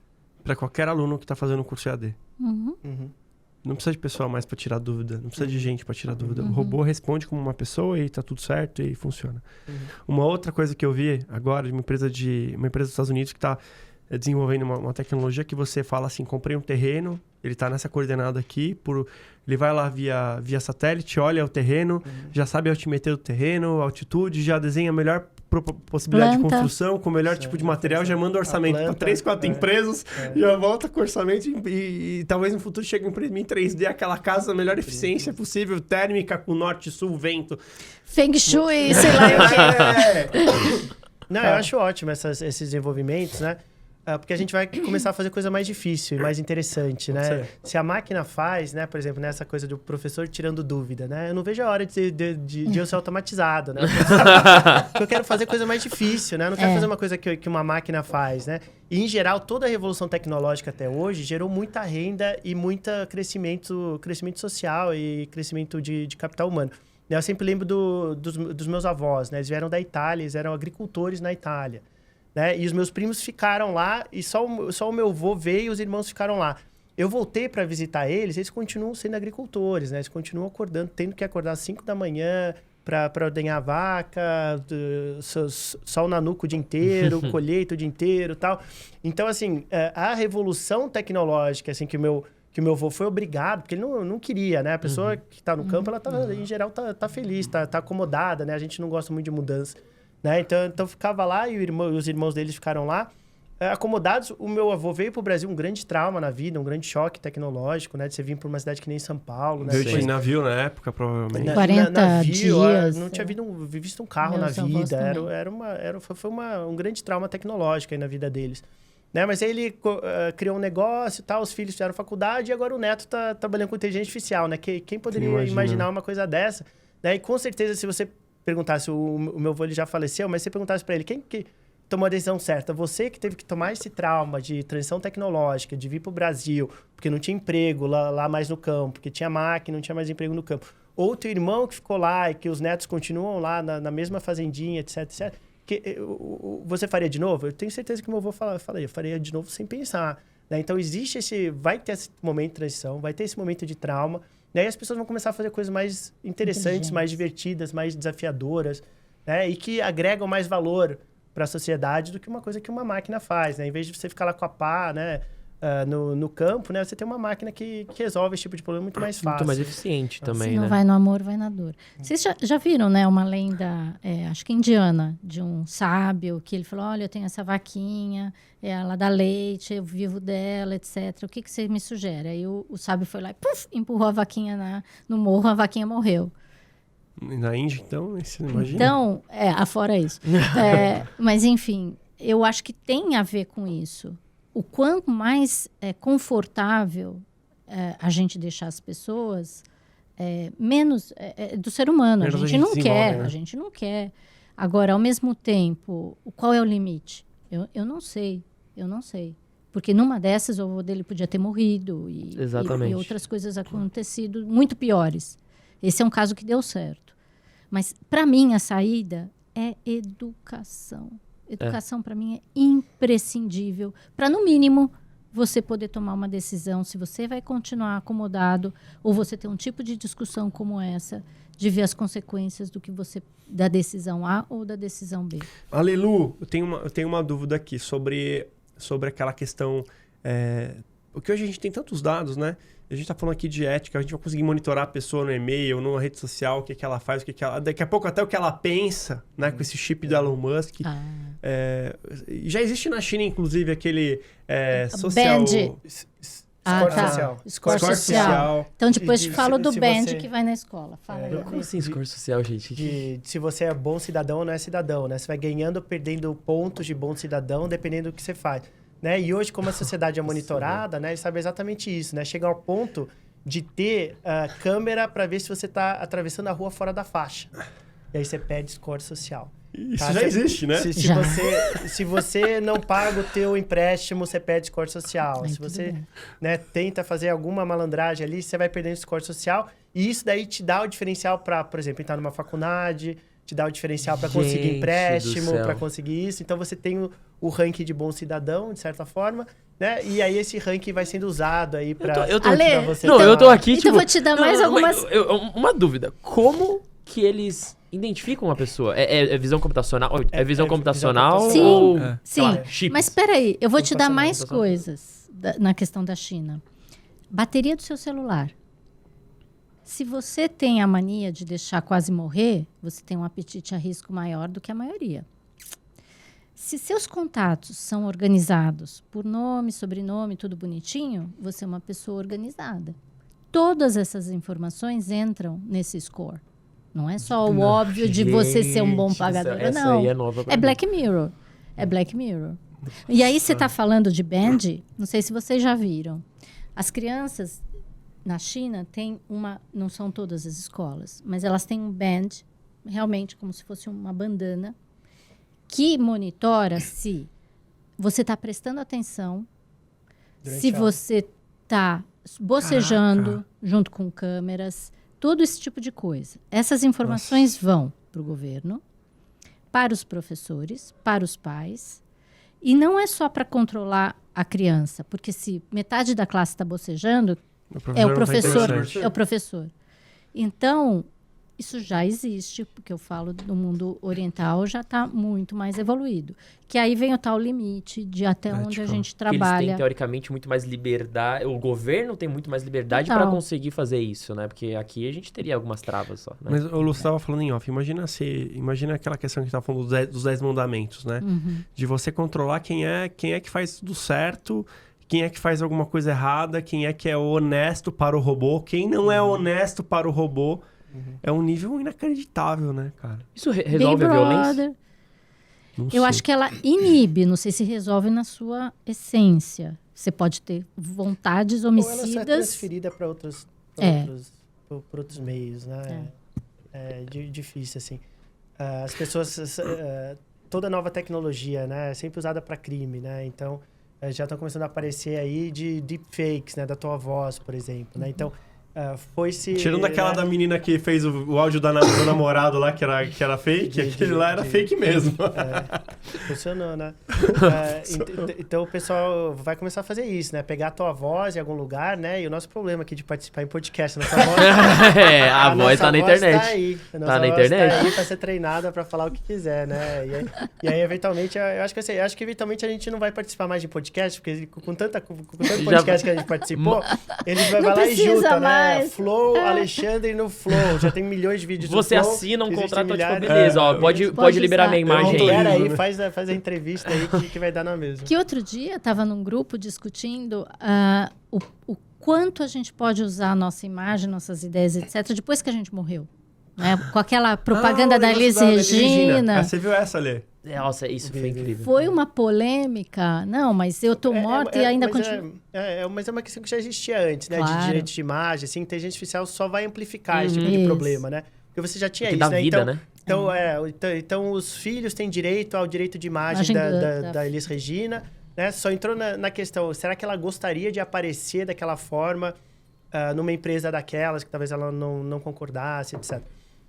para qualquer aluno que está fazendo o curso EAD. Não precisa de pessoa mais para tirar dúvida, não precisa de gente para tirar dúvida. O robô responde como uma pessoa e tá tudo certo e funciona. Uma outra coisa que eu vi agora de uma empresa dos Estados Unidos que está desenvolvendo uma tecnologia que você fala assim, comprei um terreno, ele está nessa coordenada aqui, ele vai lá via satélite, olha o terreno, já sabe a altimetria do terreno, a altitude, já desenha a melhor possibilidade de construção, com o melhor tipo de material, já manda o orçamento para 3, 4 empresas, já volta com o orçamento e talvez no futuro chegue a imprimir em 3D aquela casa da melhor eficiência possível, térmica, com norte, sul, vento. Feng Shui, sei lá o quê. Não, eu acho ótimo esses desenvolvimentos, né? Porque a gente vai começar a fazer coisa mais difícil e mais interessante, né? Se a máquina faz, né? Por exemplo, nessa coisa do professor tirando dúvida, né? Eu não vejo a hora de eu ser automatizado, né? Porque eu quero fazer coisa mais difícil, né? Eu não quero fazer uma coisa que uma máquina faz, né? E, em geral, toda a revolução tecnológica até hoje gerou muita renda e muito crescimento social e crescimento de capital humano. Eu sempre lembro dos meus avós, né? Eles vieram da Itália, eles eram agricultores na Itália. Né? E os meus primos ficaram lá e só o meu avô veio e os irmãos ficaram lá. Eu voltei para visitar eles continuam sendo agricultores, né? Eles continuam acordando, tendo que acordar às 5 da manhã para ordenhar a vaca, sol na nuca o dia inteiro, colheita o dia inteiro e tal. Então, assim, a revolução tecnológica, assim, que o meu avô foi obrigado, porque ele não queria, né? A pessoa que está no campo, ela tá, em geral, tá feliz, tá acomodada, né? A gente não gosta muito de mudança. Né? Então ficava lá e os irmãos deles ficaram lá, acomodados. O meu avô veio para o Brasil, um grande trauma na vida, um grande choque tecnológico, né? De você vir para uma cidade que nem São Paulo. Né? Veio de navio na época, provavelmente. 40 dias. Não tinha visto um carro na vida. Foi um grande trauma tecnológico aí na vida deles. Né? Mas aí ele criou um negócio e tal, os filhos fizeram faculdade e agora o neto tá trabalhando com inteligência artificial. Né? Quem poderia imaginar uma coisa dessa? Né? E com certeza, se você perguntasse, o meu avô ele já faleceu, mas se você perguntasse para ele, quem que tomou a decisão certa? Você que teve que tomar esse trauma de transição tecnológica, de vir para o Brasil, porque não tinha emprego lá mais no campo, porque tinha máquina, não tinha mais emprego no campo. Ou teu irmão que ficou lá e que os netos continuam lá na mesma fazendinha, etc, etc. Você faria de novo? Eu tenho certeza que o meu avô eu faria de novo sem pensar. Né? Então, vai ter esse momento de transição, vai ter esse momento de trauma. E aí as pessoas vão começar a fazer coisas mais interessantes, mais divertidas, mais desafiadoras, né? E que agregam mais valor para a sociedade do que uma coisa que uma máquina faz, né? Em vez de você ficar lá com a pá, né? No campo, né? Você tem uma máquina que resolve esse tipo de problema muito mais fácil. Muito mais eficiente também, Se não vai no amor, vai na dor. Vocês já viram, né? Uma lenda, acho que indiana, de um sábio, que ele falou, olha, eu tenho essa vaquinha, ela dá leite, eu vivo dela, etc. O que você me sugere? Aí o sábio foi lá e puff, empurrou a vaquinha no morro, a vaquinha morreu. Na Índia, então, você não imagina? Então, afora isso. Mas, enfim, eu acho que tem a ver com isso. O quanto mais confortável a gente deixar as pessoas, menos do ser humano. A gente não quer, a gente não quer. Agora, ao mesmo tempo, qual é o limite? Eu não sei. Porque numa dessas, o avô dele podia ter morrido e outras coisas acontecido muito piores. Esse é um caso que deu certo. Mas, para mim, a saída é educação. Educação, para mim, é imprescindível para, no mínimo, você poder tomar uma decisão se você vai continuar acomodado ou você ter um tipo de discussão como essa, de ver as consequências da decisão A ou da decisão B. Alelu, eu tenho uma dúvida aqui sobre aquela questão... Porque hoje a gente tem tantos dados, né? A gente está falando aqui de ética, a gente vai conseguir monitorar a pessoa no e-mail, numa rede social, o que ela faz, daqui a pouco até o que ela pensa, né? Com esse chip do Elon Musk. Já existe na China, inclusive, aquele social... Band. Score social. Então, depois te falo do Band que vai na escola. Fala como assim, score social, gente? Se você é bom cidadão ou não é cidadão, né? Você vai ganhando ou perdendo pontos de bom cidadão, dependendo do que você faz. Né? E hoje, como a sociedade é monitorada, né, ele sabe exatamente isso, né? Chega ao ponto de ter câmera para ver se você está atravessando a rua fora da faixa. E aí você perde score social. Isso já existe, né? Se você não paga o teu empréstimo, você perde score social. Se você tenta fazer alguma malandragem ali, você vai perdendo score social. E isso daí te dá o diferencial para, por exemplo, entrar numa faculdade, te dá o diferencial para conseguir Gente empréstimo, do céu. para conseguir isso. Então, você tem o ranking de bom cidadão, de certa forma, né? E aí, esse ranking vai sendo usado aí para eu tô Ale, pra você... Não, eu tô aqui, Então, tipo... vou te dar mais algumas... Uma dúvida. Como que eles identificam uma pessoa? É visão computacional? É visão computacional Sim, ou... sim. sei lá, chips? Mas espera aí, eu vou te dar Computacional, mais computacional. coisas na questão da China. Bateria do seu celular. Se você tem a mania de deixar quase morrer, você tem um apetite a risco maior do que a maioria. Se seus contatos são organizados por nome, sobrenome, tudo bonitinho, você é uma pessoa organizada. Todas essas informações entram nesse score. Não é só o óbvio de você ser um bom Gente do céu, pagador, essa não. aí é nova pra É mim. Black Mirror. É Black Mirror. E aí você está falando de band, não sei se vocês já viram. As crianças na China têm uma, não são todas as escolas, mas elas têm um band, realmente como se fosse uma bandana, que monitora se você está prestando atenção, Durante se a aula. você está bocejando junto com câmeras, todo esse tipo de coisa. Essas informações vão para o governo, para os professores, para os pais. E não é só para controlar a criança, porque se metade da classe está bocejando, é o professor. Então, isso já existe, porque eu falo do mundo oriental, já está muito mais evoluído. Que aí vem o tal limite de até onde a gente Porque eles trabalha. têm, teoricamente, muito mais liberdade. O governo tem muito mais liberdade Total. para conseguir fazer isso, né? Porque aqui a gente teria algumas travas só, né? Mas o Lu estava falando em off. Imagina aquela questão que a gente estava falando dos 10 mandamentos, né? De você controlar quem é que faz tudo certo, quem é que faz alguma coisa errada, quem é que é honesto para o robô, quem não é honesto para o robô. É um nível inacreditável, né, cara? Isso resolve a violência? Não Eu sei. acho que ela inibe, não sei se resolve na sua essência. Você pode ter vontades Ou ela só é homicidas. transferida para outros, É. por outros meios, né? É difícil, assim. As pessoas... toda nova tecnologia, né? É sempre usada para crime, né? Então, já estão começando a aparecer aí de deepfakes, né? Da tua voz, por exemplo, né? Então, foi-se... Tirando aquela da menina que fez o áudio do namorado lá, que era fake, aquele lá era fake mesmo. Funcionou, né? Então o pessoal vai começar a fazer isso, né? Pegar a tua voz em algum lugar, né? E o nosso problema aqui de participar em podcast, nossa voz... A voz tá na internet. Tá aí. A nossa Tá na voz internet. tá aí pra ser treinada pra falar o que quiser, né? E aí eventualmente, eu acho que assim, eventualmente a gente não vai participar mais de podcast, porque com tanto podcast que a gente participou, eles vai Não lá e precisa junta, mais. né? Flow, Alexandre no Flow. Já tem milhões de vídeos Você do Flow. assina um existem contrato, tipo, milhares. beleza, ó, pode Pode liberar usar. minha imagem Libera aí. aí, faz a entrevista aí que vai dar na mesma. Que outro dia estava num grupo discutindo o quanto a gente pode usar a nossa imagem, nossas ideias, etc., depois que a gente morreu. Né? Com aquela propaganda da Elis Regina. Você viu essa, Lê? Nossa, isso foi incrível. Foi uma polêmica. Não, mas eu tô morta e ainda continuo. Mas é uma questão que já existia antes, né? Claro. De direitos de imagem, assim, inteligência artificial só vai amplificar esse tipo de Isso. problema, né? Porque você já tinha Que isso, dá né? vida, né? Então, os filhos têm direito ao direito de imagem da Elis Regina, né? Só entrou na questão, será que ela gostaria de aparecer daquela forma numa empresa daquelas, que talvez ela não concordasse, etc.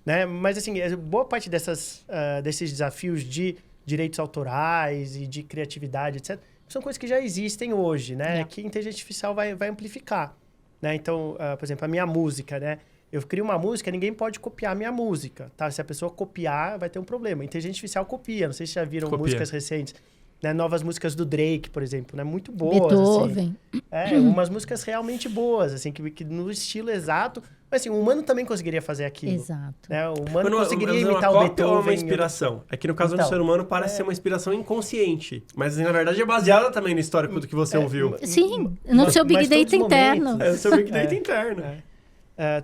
Né? Mas, assim, boa parte desses desafios de direitos autorais e de criatividade, etc., são coisas que já existem hoje, né? Que a inteligência artificial vai amplificar, né? Então, por exemplo, a minha música, né? Eu crio uma música, ninguém pode copiar a minha música, tá? Se a pessoa copiar, vai ter um problema. A inteligência artificial copia. Não sei se já viram músicas recentes, né? Novas músicas do Drake, por exemplo, né? Muito boas, Beethoven. assim. Umas músicas realmente boas, assim, que no estilo exato. Mas, assim, o humano também conseguiria fazer aquilo. Exato. Né? O humano Mas conseguiria uma imitar o cópia Beethoven. ou uma inspiração? É que no caso do Então, ser humano parece ser uma inspiração inconsciente. Mas, na verdade, é baseada também no histórico do que você ouviu. Sim, no seu Big Data interno. É o seu Big Data interno.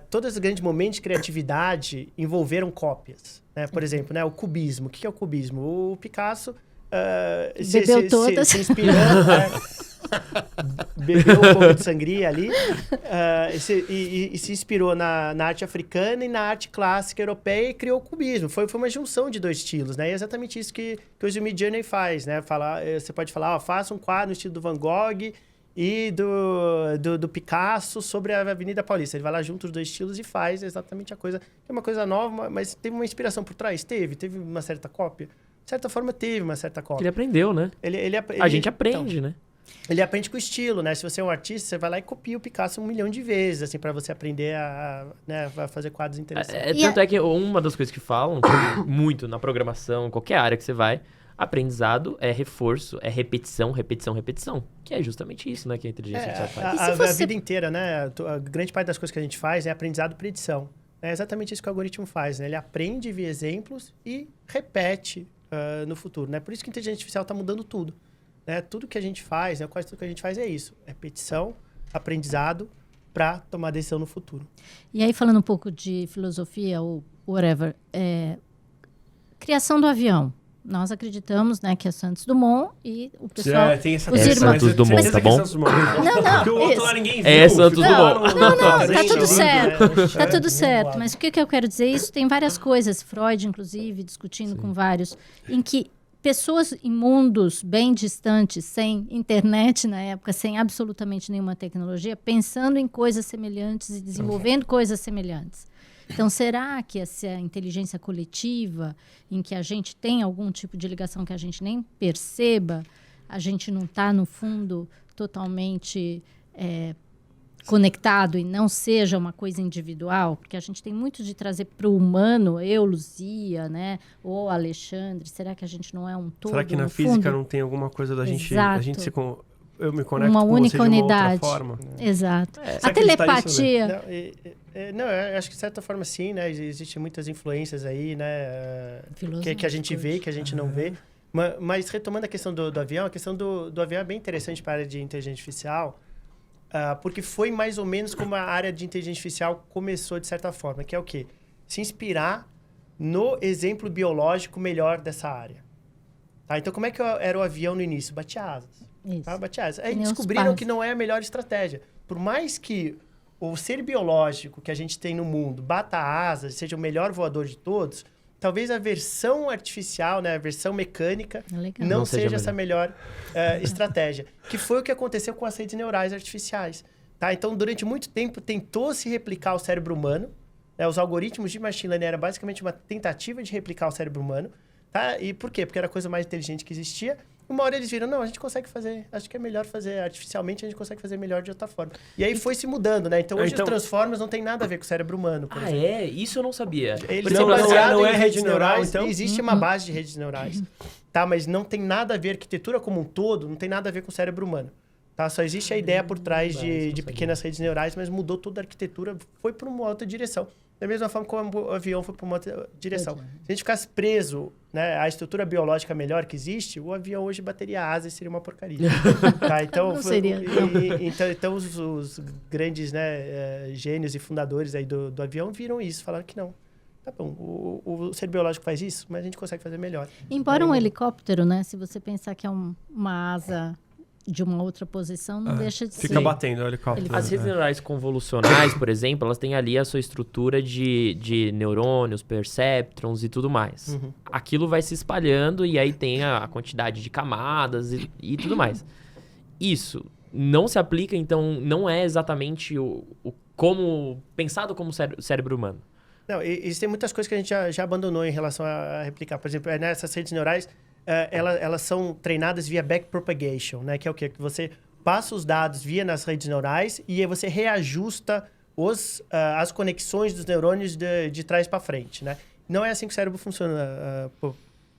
Todos os grandes momentos de criatividade envolveram cópias. Né? Por exemplo, né, o cubismo. O que é o cubismo? O Picasso bebeu todas. se inspirou, né? Bebeu um pouco de sangria ali e se inspirou na arte africana e na arte clássica europeia e criou o cubismo. Foi uma junção de dois estilos, né? E é exatamente isso que o Midjourney faz, né? Você pode falar, faça um quadro no estilo do Van Gogh e do Picasso sobre a Avenida Paulista. Ele vai lá junto os dois estilos e faz exatamente a coisa. É uma coisa nova, mas teve uma inspiração por trás? Teve uma certa cópia? De certa forma, teve uma certa cópia. Ele aprendeu, né? A gente aprende, então, né? Ele aprende com o estilo, né? Se você é um artista, você vai lá e copia o Picasso 1 milhão de vezes, assim, para você aprender a fazer quadros interessantes. Tanto é que uma das coisas que falam muito na programação, qualquer área que você vai, aprendizado é reforço, é repetição, repetição, repetição. Que é justamente isso, né? Que a inteligência artificial faz. A vida inteira, né? A grande parte das coisas que a gente faz é aprendizado por edição. É exatamente isso que o algoritmo faz, né? Ele aprende, vê exemplos e repete no futuro, né? Por isso que a inteligência artificial está mudando tudo. Né? Tudo que a gente faz, né? Quase tudo que a gente faz é isso. Repetição, aprendizado para tomar decisão no futuro. E aí, falando um pouco de filosofia ou whatever, criação do avião. Nós acreditamos, né, que é Santos Dumont e o pessoal... Tem essa os irmãos... Santos Dumont, tá bom? Não, porque o outro lá ninguém viu. É Santos Dumont. Não, tá tudo Né? certo. Tá tudo certo. Mas o que eu quero dizer? Isso tem várias coisas. Freud, inclusive, discutindo com vários, em que pessoas em mundos bem distantes, sem internet na época, sem absolutamente nenhuma tecnologia, pensando em coisas semelhantes e desenvolvendo coisas semelhantes. Então, será que essa inteligência coletiva, em que a gente tem algum tipo de ligação que a gente nem perceba, a gente não está, no fundo, totalmente conectado e não seja uma coisa individual? Porque a gente tem muito de trazer para o humano, eu, Luzia, né? Ou Alexandre, será que a gente não é um todo? Será que na física não tem alguma coisa da gente... Exato. A gente eu me conecto uma com única você de uma unidade. outra forma? Exato. Você A acredita nisso, telepatia... Não, eu acho que de certa forma sim, né? Existem muitas influências aí, né? Que a gente vê, que a gente não vê. Mas retomando a questão do avião, a questão do avião é bem interessante para a área de inteligência artificial, porque foi mais ou menos como a área de inteligência artificial começou de certa forma, que é o quê? Se inspirar no exemplo biológico melhor dessa área. Tá? Então, como é que era o avião no início? Batia asas. Tá? Batia asas. Aí descobriram que não é a melhor estratégia. Por mais que o ser biológico que a gente tem no mundo bata asas, seja o melhor voador de todos, talvez a versão artificial, né, a versão mecânica, não seja essa melhor estratégia. Que foi o que aconteceu com as redes neurais artificiais. Tá? Então, durante muito tempo, tentou-se replicar o cérebro humano. Né? Os algoritmos de machine learning eram basicamente uma tentativa de replicar o cérebro humano. Tá? E por quê? Porque era a coisa mais inteligente que existia. Uma hora eles viram, não, a gente consegue fazer, acho que é melhor fazer artificialmente, a gente consegue fazer melhor de outra forma. E aí foi se mudando, né? Então hoje os Transformers não tem nada a ver com o cérebro humano, por exemplo. É? Isso eu não sabia. Eles são baseados em redes neurais, então existe uma base de redes neurais. Tá, mas não tem nada a ver, a arquitetura como um todo, não tem nada a ver com o cérebro humano. Tá? Só existe a ideia por trás de pequenas redes neurais, mas mudou toda a arquitetura, foi para uma outra direção. Da mesma forma como o avião foi para uma outra direção. Se a gente ficasse preso, né, à estrutura biológica melhor que existe, o avião hoje bateria asa e seria uma porcaria. Tá? Então, não seria. Então os grandes, né, gênios e fundadores aí do avião viram isso, falaram que não. Tá bom, o ser biológico faz isso, mas a gente consegue fazer melhor. Embora um helicóptero, né, se você pensar que é uma asa de uma outra posição, não deixa de ser. Fica batendo o helicóptero. As redes neurais convolucionais, por exemplo, elas têm ali a sua estrutura de neurônios, perceptrons e tudo mais. Aquilo vai se espalhando e aí tem a quantidade de camadas e tudo mais. Isso não se aplica, então não é exatamente o como pensado como cérebro humano. Não, existem muitas coisas que a gente já abandonou em relação a replicar. Por exemplo, nessas redes neurais, elas são treinadas via backpropagation, né? Que é o quê? Que você passa os dados via nas redes neurais e aí você reajusta as conexões dos neurônios de trás para frente, né? Não é assim que o cérebro funciona,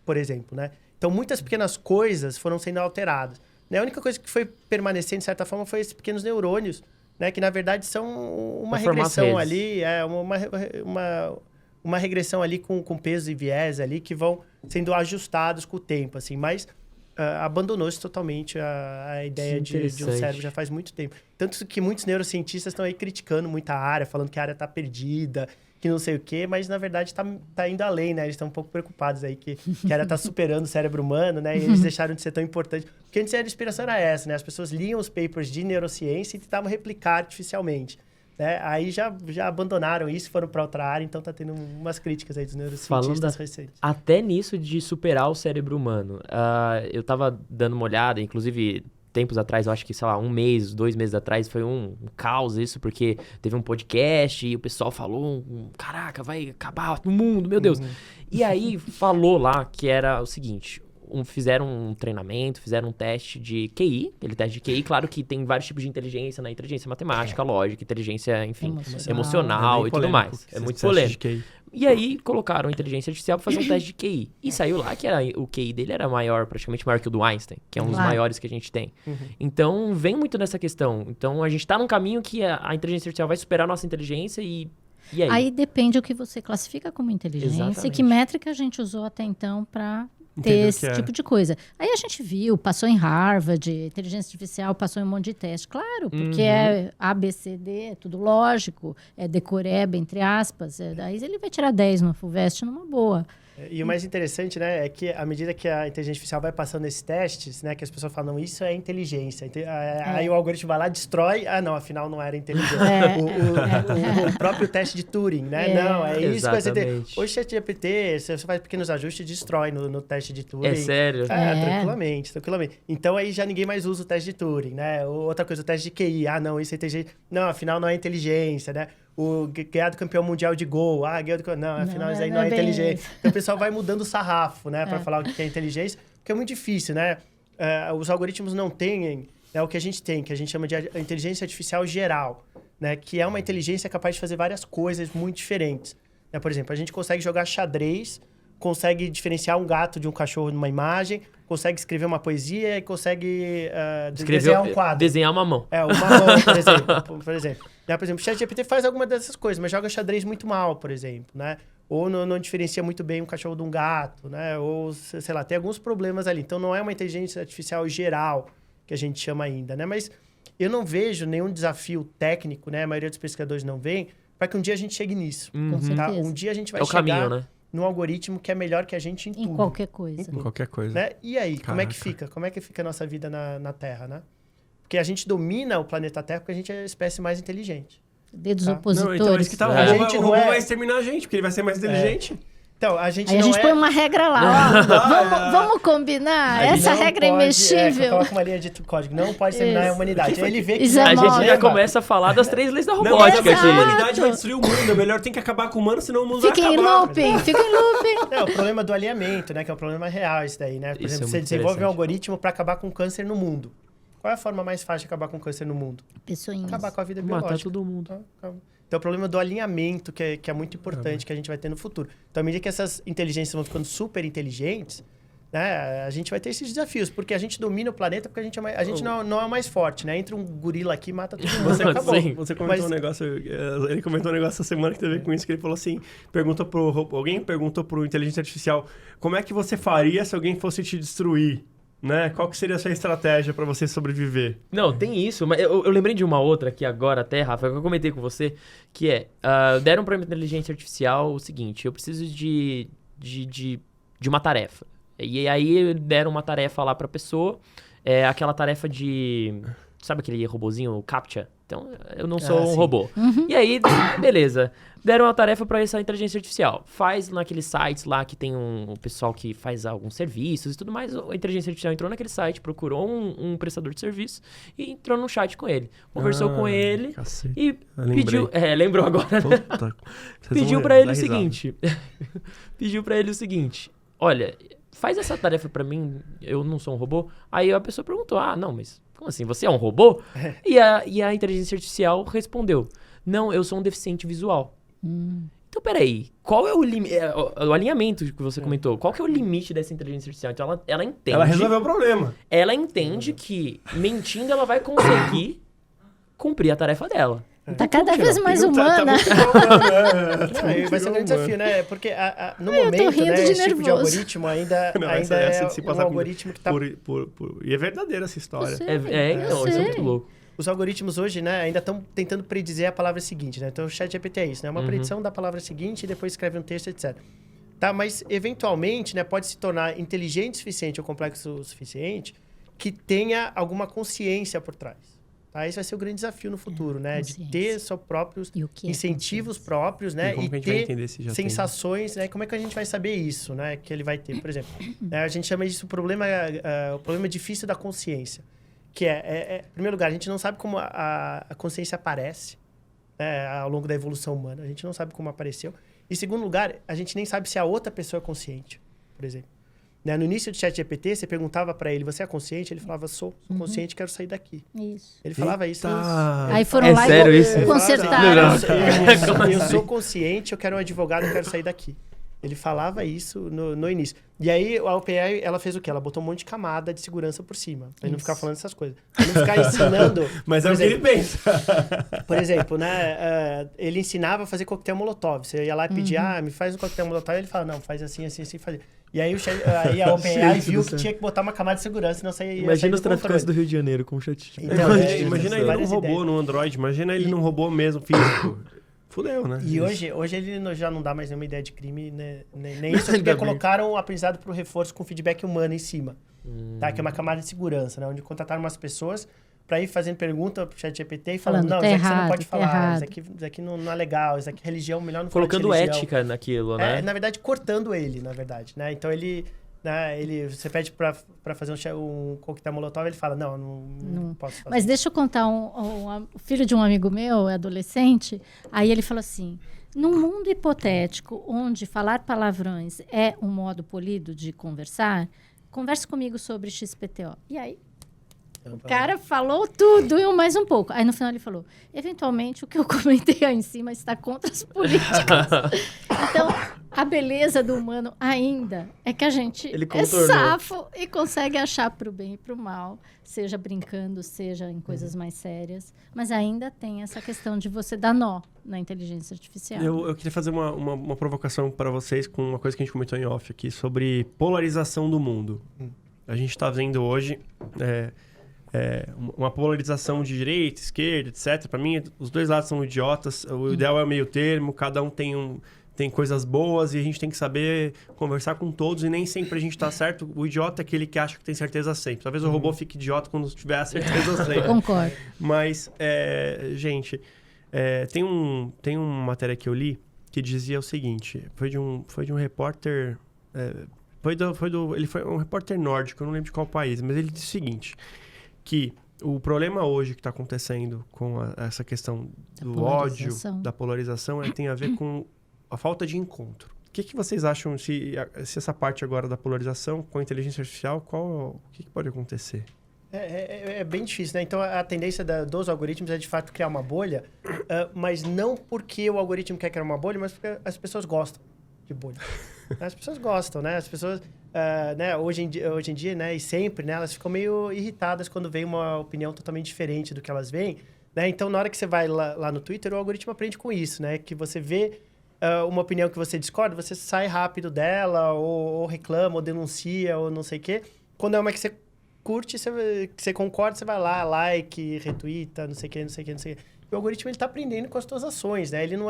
por exemplo, né? Então, muitas pequenas coisas foram sendo alteradas. Né? A única coisa que foi permanecendo, de certa forma, foi esses pequenos neurônios, né? Que, na verdade, são uma regressão ali, uma regressão ali com peso e viés ali que vão sendo ajustados com o tempo, assim, mas abandonou-se totalmente a ideia de um cérebro já faz muito tempo. Tanto que muitos neurocientistas estão aí criticando muito a área, falando que a área está perdida, que não sei o quê, mas na verdade tá indo além, né? Eles estão um pouco preocupados aí que a área está superando o cérebro humano, né? E eles deixaram de ser tão importante. Porque antes a inspiração era essa, né? As pessoas liam os papers de neurociência e tentavam replicar artificialmente. Né? Aí já abandonaram isso, foram para outra área, então tá tendo umas críticas aí dos neurocientistas recentes. Até nisso de superar o cérebro humano. Eu tava dando uma olhada, inclusive tempos atrás, eu acho que, sei lá, 1 mês, 2 meses atrás, foi um caos isso, porque teve um podcast e o pessoal falou, caraca, vai acabar o mundo, meu Deus. E aí falou lá que era o seguinte, fizeram um treinamento, fizeram um teste de QI, aquele teste de QI, claro que tem vários tipos de inteligência, né? Inteligência matemática, lógica, inteligência, enfim, emocional e tudo mais. É muito polêmico. E aí colocaram a inteligência artificial para fazer um teste de QI. E saiu lá que o QI dele era maior, praticamente maior que o do Einstein, que é um dos maiores que a gente tem. Então, vem muito nessa questão. Então, a gente está num caminho que a inteligência artificial vai superar a nossa inteligência e aí? Aí depende o que você classifica como inteligência. Exatamente. E que métrica a gente usou até então para ter esse tipo de coisa. Aí a gente viu, passou em Harvard, inteligência artificial passou em um monte de teste. Claro, porque é A, B, C, D, é tudo lógico, é decoreba, entre aspas. Daí ele vai tirar 10 no FUVEST numa boa. E o mais interessante, né, é que à medida que a inteligência artificial vai passando esses testes, né, que as pessoas falam, isso é inteligência. Aí o algoritmo vai lá, destrói, não, afinal não era inteligência. O próprio teste de Turing, né? Não, é isso que vai ser. Hoje, ChatGPT, você faz pequenos ajustes e destrói no teste de Turing. É sério? Tranquilamente. Então aí já ninguém mais usa o teste de Turing, né? Outra coisa, o teste de QI. Não, isso é inteligência. Não, afinal não é inteligência, né? O ganhar do campeão mundial de gol. Não, afinal isso aí não é inteligência. Então o pessoal vai mudando o sarrafo, né? Para falar o que é inteligência, porque é muito difícil, né? Os algoritmos não têm o que a gente tem, que a gente chama de inteligência artificial geral, né? Que é uma inteligência capaz de fazer várias coisas muito diferentes. Né? Por exemplo, a gente consegue jogar xadrez, consegue diferenciar um gato de um cachorro numa imagem, consegue escrever uma poesia e consegue desenhar um quadro. Desenhar uma mão. Uma mão, por exemplo. Por exemplo, o ChatGPT faz alguma dessas coisas, mas joga xadrez muito mal, por exemplo, né? Ou não diferencia muito bem um cachorro de um gato, né? Ou, sei lá, tem alguns problemas ali. Então, não é uma inteligência artificial geral que a gente chama ainda, né? Mas eu não vejo nenhum desafio técnico, né? A maioria dos pesquisadores não vem, para que um dia a gente chegue nisso. Com certeza. Um dia a gente vai chegar caminho, né? num algoritmo que é melhor que a gente em tudo. Em qualquer coisa. Em qualquer coisa. Né? E aí, como é que fica? Como é que fica a nossa vida na Terra, né? Porque a gente domina o planeta Terra porque a gente é a espécie mais inteligente. Dedos opositores. Então, isso que tá, o robô vai exterminar a gente, porque ele vai ser mais inteligente. Então, a gente aí não a gente põe uma regra lá, ó. Vamos combinar? Essa regra é imexível. Coloca uma linha de código. Não pode terminar a humanidade. Aí ele vê que... a gente já começa a falar das 3 leis da robótica aqui. A humanidade vai destruir o mundo. É melhor tem que acabar com o humano, senão o mundo vai acabar. Fica em looping. O problema do alinhamento, né? Que é um problema real isso daí, né? Por exemplo, você desenvolve um algoritmo para acabar com o câncer no mundo. Qual é a forma mais fácil de acabar com o câncer no mundo? Pessoinhas. Acabar com a vida biológica. Matar todo mundo. Então, o problema do alinhamento, que é muito importante, que a gente vai ter no futuro. Então, à medida que essas inteligências vão ficando super inteligentes, né, a gente vai ter esses desafios, porque a gente domina o planeta, porque a gente não é o mais forte, né? Entra um gorila aqui e mata todo mundo. Você comentou um negócio, ele comentou um negócio essa semana que teve a ver com isso, que ele falou assim, alguém perguntou pro inteligência artificial, como é que você faria se alguém fosse te destruir? Né? Qual que seria a sua estratégia para você sobreviver? Não, tem isso, mas eu lembrei de uma outra aqui agora até, Rafa, que eu comentei com você, que deram para a inteligência artificial o seguinte, eu preciso de uma tarefa. E aí deram uma tarefa lá para a pessoa, aquela tarefa de... Sabe aquele robozinho, o CAPTCHA? Então, eu não sou um robô. E aí, beleza. Deram uma tarefa para essa inteligência artificial. Faz naqueles sites lá que tem um pessoal que faz alguns serviços e tudo mais. A inteligência artificial entrou naquele site, procurou um prestador de serviço e entrou no chat com ele. Conversou com ele e pediu... lembrou agora, né? Pediu para ele o seguinte. Pediu para ele o seguinte. Olha, faz essa tarefa para mim, eu não sou um robô. Aí a pessoa perguntou, não, mas... Como assim? Você é um robô? E a inteligência artificial respondeu, não, eu sou um deficiente visual. Então, peraí, qual é o alinhamento que você comentou? Qual que é o limite dessa inteligência artificial? Então, ela entende... Ela resolveu o problema. Ela entende que, mentindo, ela vai conseguir cumprir a tarefa dela. Tá cada vez mais humana. Vai ser um grande desafio, né? Porque no momento, né, esse tipo de algoritmo ainda é um algoritmo que tá... E é verdadeira essa história. Então, isso é muito louco. Os algoritmos hoje, né, ainda estão tentando predizer a palavra seguinte, né? Então, o ChatGPT é isso, né? Uma predição da palavra seguinte e depois escreve um texto, etc. Tá, mas, eventualmente, né, pode se tornar inteligente o suficiente ou complexo o suficiente que tenha alguma consciência por trás. Tá? Esse vai ser o grande desafio no futuro, né? De ter seus próprios incentivos próprios, né? E ter sensações, né? Como é que a gente vai saber isso, né? Que ele vai ter, por exemplo. A gente chama isso o problema difícil da consciência. que em primeiro lugar, a gente não sabe como a consciência aparece ao longo da evolução humana. A gente não sabe como apareceu. Em segundo lugar, a gente nem sabe se a outra pessoa é consciente, por exemplo. No início do ChatGPT, você perguntava para ele, você é consciente? Ele falava, sou consciente, quero sair daqui. Isso. Ele falava isso. Aí foram lá sério e isso? consertaram. Eu sou consciente, eu quero um advogado, eu quero sair daqui. Ele falava isso no início. E aí, a OpenAI, ela fez o quê? Ela botou um monte de camada de segurança por cima. Pra ele não ficar falando essas coisas. Pra não ficar ensinando... Mas é o que ele pensa. Por exemplo, né? Ele ensinava a fazer coquetel molotov. Você ia lá e pedia, me faz um coquetel molotov. E ele fala, não, faz assim, assim, assim, fazer. E aí, aí a OpenAI viu que tinha que botar uma camada de segurança, senão você ia Imagina os traficantes do Rio de Janeiro com o chat. Então, imagina ele num robô no Android. Imagina ele num robô mesmo, físico. Fudeu, né? E hoje ele já não dá mais nenhuma ideia de crime, né? Nem isso, porque colocaram o aprendizado para o reforço com feedback humano em cima. Tá? Que é uma camada de segurança, né? Onde contrataram umas pessoas para ir fazendo pergunta pro ChatGPT e falando, não, isso aqui você não pode falar, isso aqui não é legal, isso aqui é religião, melhor não falar de religião. Colocando ética naquilo, né? Na verdade, cortando ele, na verdade, né? Então você pede para fazer um coquetel molotov, ele fala, não posso fazer. Mas deixa eu contar, o filho de um amigo meu, adolescente, aí ele falou assim, num mundo hipotético, onde falar palavrões é um modo polido de conversar, converse comigo sobre XPTO. E aí, o cara falou tudo e mais um pouco. Aí no final ele falou, eventualmente o que eu comentei aí em cima está contra as políticas. Então, a beleza do humano ainda é que a gente é safo e consegue achar para o bem e para o mal, seja brincando, seja em coisas mais sérias. Mas ainda tem essa questão de você dar nó na inteligência artificial. Eu queria fazer uma provocação para vocês com uma coisa que a gente comentou em off aqui, sobre polarização do mundo. A gente está vendo hoje... uma polarização de direita, esquerda, etc. Para mim, os dois lados são idiotas. O ideal é o meio termo, cada um tem coisas boas e a gente tem que saber conversar com todos e nem sempre a gente tá certo. O idiota é aquele que acha que tem certeza sempre. Talvez o robô fique idiota quando tiver a certeza sempre. Concordo. Mas, gente, tem uma matéria que eu li que dizia o seguinte, foi de um repórter... ele foi um repórter nórdico, eu não lembro de qual país, mas ele disse o seguinte... que o problema hoje que está acontecendo com essa questão do ódio, da polarização, tem a ver com a falta de encontro. O que vocês acham se essa parte agora da polarização com a inteligência artificial, o que pode acontecer? É bem difícil, né? Então, a tendência dos algoritmos é, de fato, criar uma bolha, mas não porque o algoritmo quer criar uma bolha, mas porque as pessoas gostam de bolha. As pessoas gostam, né? As pessoas... né, hoje em dia, né, e sempre, né, elas ficam meio irritadas quando vem uma opinião totalmente diferente do que elas veem, né? Então, na hora que você vai lá no Twitter, o algoritmo aprende com isso, né? Que você vê uma opinião que você discorda, você sai rápido dela, ou reclama, ou denuncia, ou não sei o quê. Quando é uma que você curte, que você concorda, você vai lá, like, retweeta, não sei o quê, não sei o quê, não sei o quê. O algoritmo, ele tá aprendendo com as suas ações, né? Ele não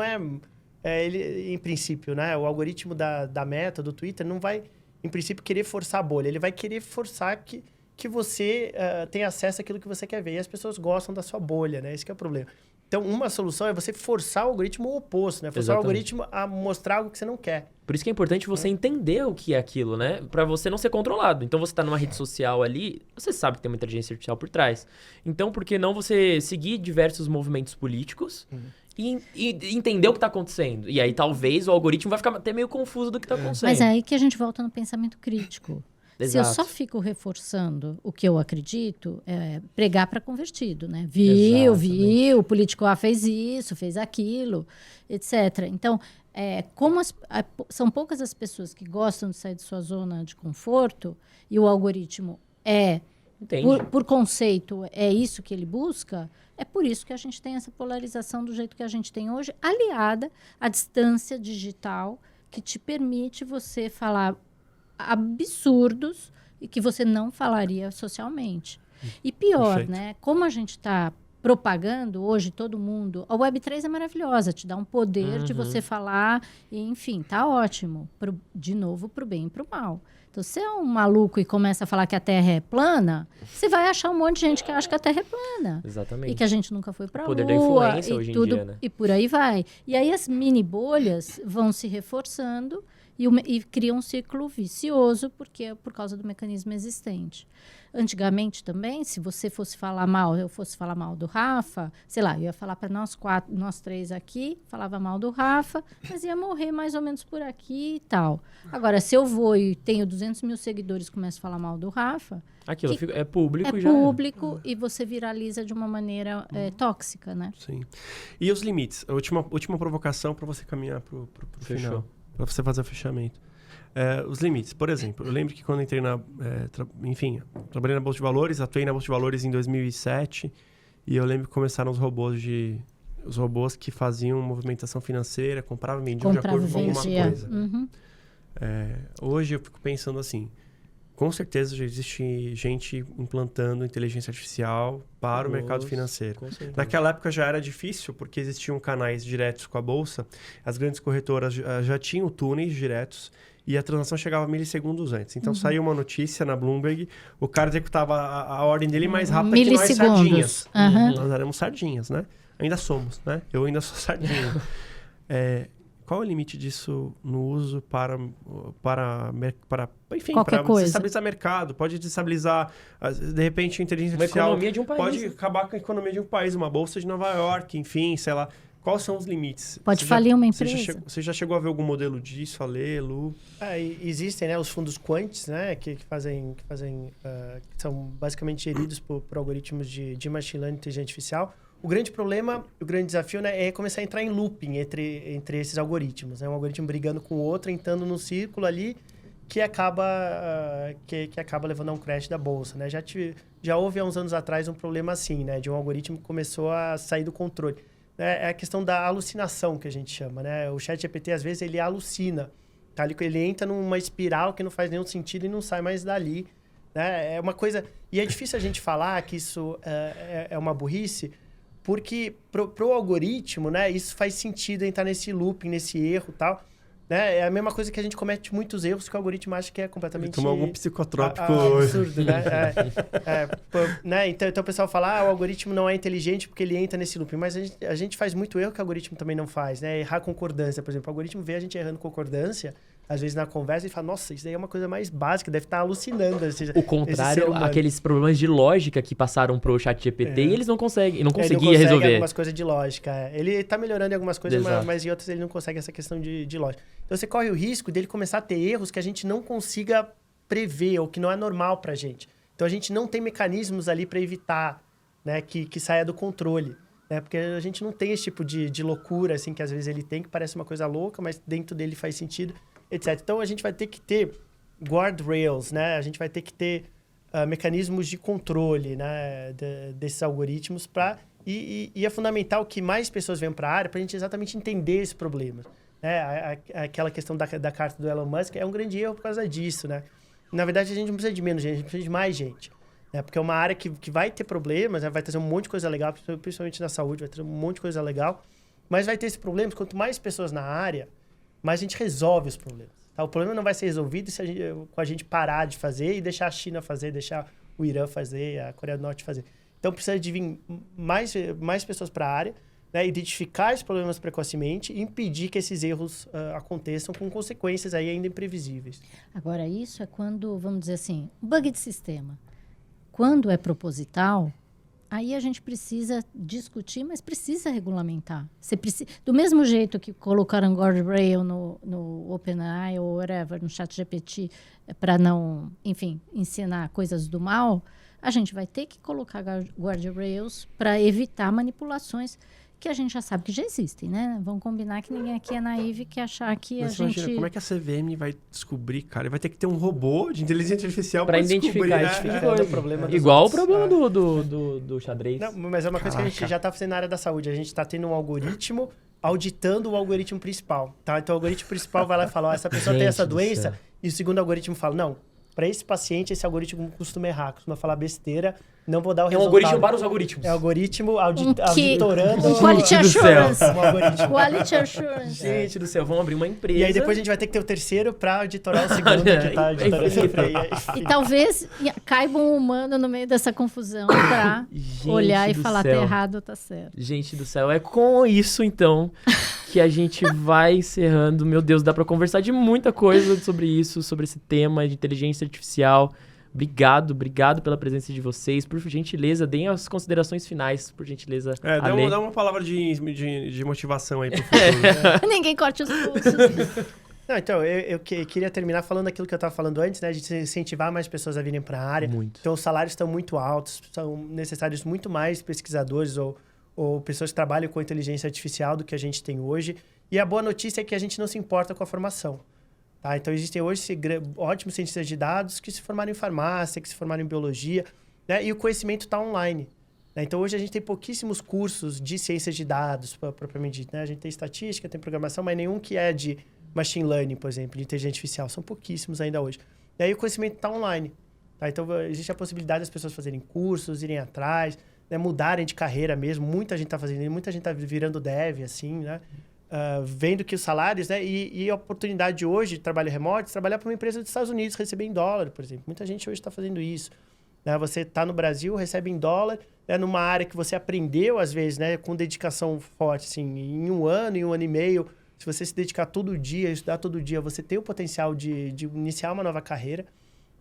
ele, em princípio, né? O algoritmo da Meta, do Twitter, não vai... em princípio, querer forçar a bolha. Ele vai querer forçar que você tenha acesso àquilo que você quer ver. E as pessoas gostam da sua bolha, né? Esse que é o problema. Então, uma solução é você forçar o algoritmo oposto, né? Forçar o algoritmo a mostrar algo que você não quer. Por isso que é importante você entender o que é aquilo, né? Pra você não ser controlado. Então, você tá numa rede social ali, você sabe que tem uma inteligência artificial por trás. Então, por que não você seguir diversos movimentos políticos... E entender o que está acontecendo. E aí, talvez, o algoritmo vai ficar até meio confuso do que está acontecendo. Mas é aí que a gente volta no pensamento crítico. Exato. Se eu só fico reforçando o que eu acredito, pregar para convertido, né? Viu, o político A fez isso, fez aquilo, etc. Então, são poucas as pessoas que gostam de sair de sua zona de conforto e o algoritmo por conceito, é isso que ele busca, é por isso que a gente tem essa polarização do jeito que a gente tem hoje, aliada à distância digital que te permite você falar absurdos e que você não falaria socialmente. E pior, Perfeito. né? Como a gente está propagando hoje, todo mundo... A Web3 é maravilhosa, te dá um poder de você falar, e, enfim, tá ótimo. De novo, pro bem e pro mal. Então, se é um maluco e começa a falar que a Terra é plana, você vai achar um monte de gente que acha que a Terra é plana. Exatamente. E que a gente nunca foi pra Lua. O poder da influência hoje em dia, né? E por aí vai. E aí as mini bolhas vão se reforçando e cria um ciclo vicioso, porque é por causa do mecanismo existente. Antigamente também, se você fosse falar mal, eu fosse falar mal do Rafa, sei lá, eu ia falar para nós 3 aqui, falava mal do Rafa, mas ia morrer mais ou menos por aqui e tal. Agora, se eu vou e tenho 200 mil seguidores e começo a falar mal do Rafa... Aquilo é público já. É público e você viraliza de uma maneira tóxica, né? Sim. E os limites? A última provocação para você caminhar para o final. Para você fazer o fechamento. Os limites. Por exemplo, eu lembro que quando entrei trabalhei na Bolsa de Valores, atuei na Bolsa de Valores em 2007, e eu lembro que começaram os robôs que faziam movimentação financeira, compravam e vendiam de acordo com alguma coisa. Uhum. Hoje eu fico pensando assim, com certeza já existe gente implantando inteligência artificial para o mercado financeiro. Naquela época já era difícil, porque existiam canais diretos com a Bolsa, as grandes corretoras já tinham túneis diretos, e a transação chegava milissegundos antes. Então, saiu uma notícia na Bloomberg, o cara executava a ordem dele mais rápido que nós sardinhas. Nós éramos sardinhas, né? Ainda somos, né? Eu ainda sou sardinha. Qual é o limite disso no uso para desestabilizar mercado? Pode desestabilizar, de repente, a inteligência artificial. Economia de um país. Pode acabar com a economia de um país, uma bolsa de Nova York, enfim, sei lá. Quais são os limites? Pode falir uma empresa. Você já chegou a ver algum modelo disso, Ale, Lu? Existem, né, os fundos quants, né, que são basicamente geridos por algoritmos de machine learning e inteligência artificial. O grande problema, o grande desafio, né, é começar a entrar em looping entre esses algoritmos. Né? Um algoritmo brigando com o outro, entrando num círculo ali que acaba levando a um crash da bolsa. Né? Já houve há uns anos atrás um problema assim, né, de um algoritmo que começou a sair do controle. É a questão da alucinação que a gente chama, né? O ChatGPT, às vezes, ele alucina. Tá? Ele entra numa espiral que não faz nenhum sentido e não sai mais dali. Né? É uma coisa... E é difícil a gente falar que isso é uma burrice, porque pro algoritmo, né, isso faz sentido entrar nesse looping, nesse erro e tal. Né? É a mesma coisa que a gente comete muitos erros que o algoritmo acha que é completamente... Tomar algum psicotrópico hoje. Absurdo, né? Né? Então o pessoal fala, o algoritmo não é inteligente porque ele entra nesse looping. Mas a gente faz muito erro que o algoritmo também não faz, né? Errar concordância, por exemplo. O algoritmo vê a gente errando concordância, às vezes na conversa, e fala, nossa, isso daí é uma coisa mais básica, deve estar alucinando. O contrário, aqueles problemas de lógica que passaram pro ChatGPT e eles não conseguem, não conseguia resolver. Algumas coisas de lógica. Ele está melhorando em algumas coisas, mas em outras ele não consegue essa questão de lógica. Então você corre o risco dele começar a ter erros que a gente não consiga prever ou que não é normal para a gente. Então a gente não tem mecanismos ali para evitar, né, que saia do controle. Né? Porque a gente não tem esse tipo de loucura assim, que às vezes ele tem, que parece uma coisa louca, mas dentro dele faz sentido, etc. Então a gente vai ter que ter guardrails, né? A gente vai ter que ter mecanismos de controle, né, desses algoritmos para... E é fundamental que mais pessoas venham para a área para a gente exatamente entender esse problema. Aquela questão da carta do Elon Musk é um grande erro por causa disso, né? Na verdade, a gente não precisa de menos gente, a gente precisa de mais gente. Né? Porque é uma área que vai ter problemas, né? Vai trazer um monte de coisa legal, principalmente na saúde, vai trazer um monte de coisa legal, mas vai ter esses problemas. Quanto mais pessoas na área, mais a gente resolve os problemas. Tá? O problema não vai ser resolvido com a gente parar de fazer e deixar a China fazer, deixar o Irã fazer, a Coreia do Norte fazer. Então, precisa de vir mais pessoas para a área, né, identificar esses problemas precocemente e impedir que esses erros aconteçam com consequências aí ainda imprevisíveis. Agora, isso é quando, vamos dizer assim, bug de sistema. Quando é proposital, aí a gente precisa discutir, mas precisa regulamentar. Do mesmo jeito que colocaram guardrail no OpenAI ou whatever, no ChatGPT, para não, enfim, ensinar coisas do mal, a gente vai ter que colocar guardrails para evitar manipulações que a gente já sabe que já existem, né? Vamos combinar que ninguém aqui é naive que achar que mas imagina, como é que a CVM vai descobrir, cara? Vai ter que ter um robô de inteligência artificial para identificar o problema. Igual o problema do xadrez. Não, mas é uma coisa que a gente já está fazendo na área da saúde. A gente está tendo um algoritmo auditando o algoritmo principal. Tá? Então, o algoritmo principal vai lá e fala, essa pessoa tem essa doença, e o segundo algoritmo fala, não, para esse paciente, esse algoritmo costuma errar, costuma falar besteira, não vou dar o resultado. É um algoritmo para os algoritmos. É um algoritmo auditorando... Quality Assurance. Um algoritmo. Quality Assurance. Gente do céu, vamos abrir uma empresa. E aí depois a gente vai ter que ter o terceiro para auditorar o segundo que está auditorando. E talvez caiba um humano no meio dessa confusão para olhar e falar tá errado ou tá certo. Gente do céu, é com isso então que a gente vai encerrando. Meu Deus, dá pra conversar de muita coisa sobre isso, sobre esse tema de inteligência artificial. Obrigado pela presença de vocês. Por gentileza, deem as considerações finais, por gentileza. Dá uma palavra de motivação aí pro futuro. Ninguém corte os pulsos. Não, então, eu queria terminar falando aquilo que eu estava falando antes, né? De incentivar mais pessoas a virem para a área. Muito. Então, os salários estão muito altos, são necessários muito mais pesquisadores ou pessoas que trabalham com inteligência artificial do que a gente tem hoje. E a boa notícia é que a gente não se importa com a formação. Tá? Então, existem hoje ótimos cientistas de dados que se formaram em farmácia, que se formaram em biologia, né? E o conhecimento está online. Né? Então, hoje a gente tem pouquíssimos cursos de ciências de dados, propriamente dito. Né? A gente tem estatística, tem programação, mas nenhum que é de machine learning, por exemplo, de inteligência artificial. São pouquíssimos ainda hoje. E aí o conhecimento está online. Tá? Então, existe a possibilidade das pessoas fazerem cursos, irem atrás, né? Mudarem de carreira mesmo. Muita gente está fazendo, muita gente está virando dev, assim, né? Vendo que os salários, né? E a oportunidade de hoje de trabalho remoto, trabalhar para uma empresa dos Estados Unidos, receber em dólar, por exemplo. Muita gente hoje está fazendo isso. Né? Você está no Brasil, recebe em dólar, né? Numa área que você aprendeu, às vezes, né? Com dedicação forte, assim, em um ano e meio. Se você se dedicar todo dia, estudar todo dia, você tem o potencial de iniciar uma nova carreira.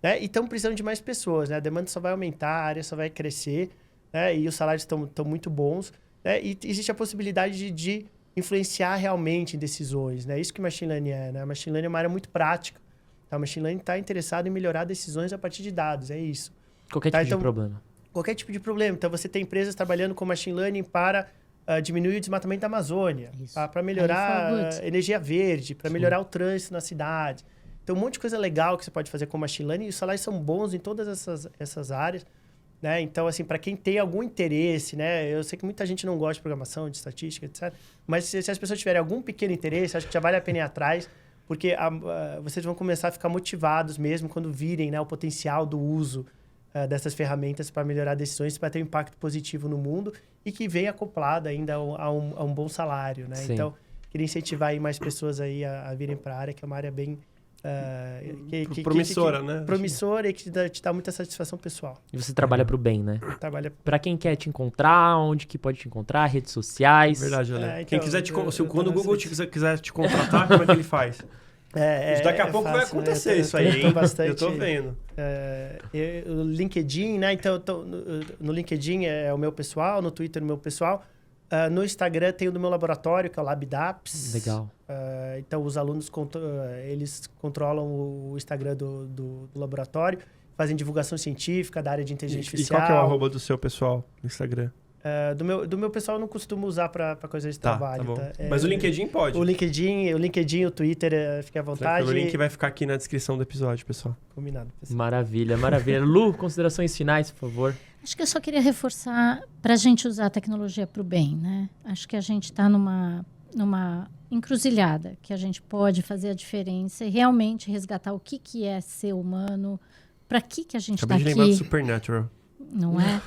Né? E estamos precisando de mais pessoas. Né? A demanda só vai aumentar, a área só vai crescer, né? E os salários estão muito bons. Né? E existe a possibilidade de influenciar realmente em decisões. Né? Isso que Machine Learning é. Né? Machine Learning é uma área muito prática. Tá? O Machine Learning está interessado em melhorar decisões a partir de dados. É isso. Qualquer tipo de problema. Qualquer tipo de problema. Então, você tem empresas trabalhando com Machine Learning para diminuir o desmatamento da Amazônia, para melhorar a energia verde, para melhorar o trânsito na cidade. Então, um monte de coisa legal que você pode fazer com Machine Learning, e os salários são bons em todas essas áreas. Né? Então, assim, para quem tem algum interesse, né? Eu sei que muita gente não gosta de programação, de estatística, etc. Mas se as pessoas tiverem algum pequeno interesse, acho que já vale a pena ir atrás, porque vocês vão começar a ficar motivados mesmo quando virem, né, o potencial do uso dessas ferramentas para melhorar decisões, para ter um impacto positivo no mundo e que venha acoplado ainda a um bom salário, né? Então, queria incentivar aí mais pessoas aí a virem para a área, que é uma área bem promissora, né? Promissora e que te dá muita satisfação pessoal. E você trabalha pro bem, né? Trabalha. Pra quem quer te encontrar, onde que pode te encontrar, redes sociais. Verdade, né? Então, quem quiser quando o Google quiser te contratar, como é que ele faz? Daqui a pouco fácil, vai acontecer isso aí, hein? Eu tô vendo. O LinkedIn, né? Então, no LinkedIn é o meu pessoal, no Twitter é o meu pessoal. No Instagram tem o do meu laboratório, que é o LabDAPS. Legal. Então, os alunos eles controlam o Instagram do laboratório, fazem divulgação científica da área de inteligência artificial. E qual que é o arroba do seu pessoal no Instagram? Do meu pessoal eu não costumo usar para coisas de trabalho. Tá bom. Mas o LinkedIn pode? O LinkedIn, o Twitter, fique à vontade. O link vai ficar aqui na descrição do episódio, pessoal. Combinado, pessoal. Maravilha. Lu, considerações finais, por favor. Acho que eu só queria reforçar para a gente usar a tecnologia para o bem, né? Acho que a gente está numa encruzilhada, que a gente pode fazer a diferença e realmente resgatar o que é ser humano, para que a gente está aqui. Acabei de lembrar do Supernatural. Não é?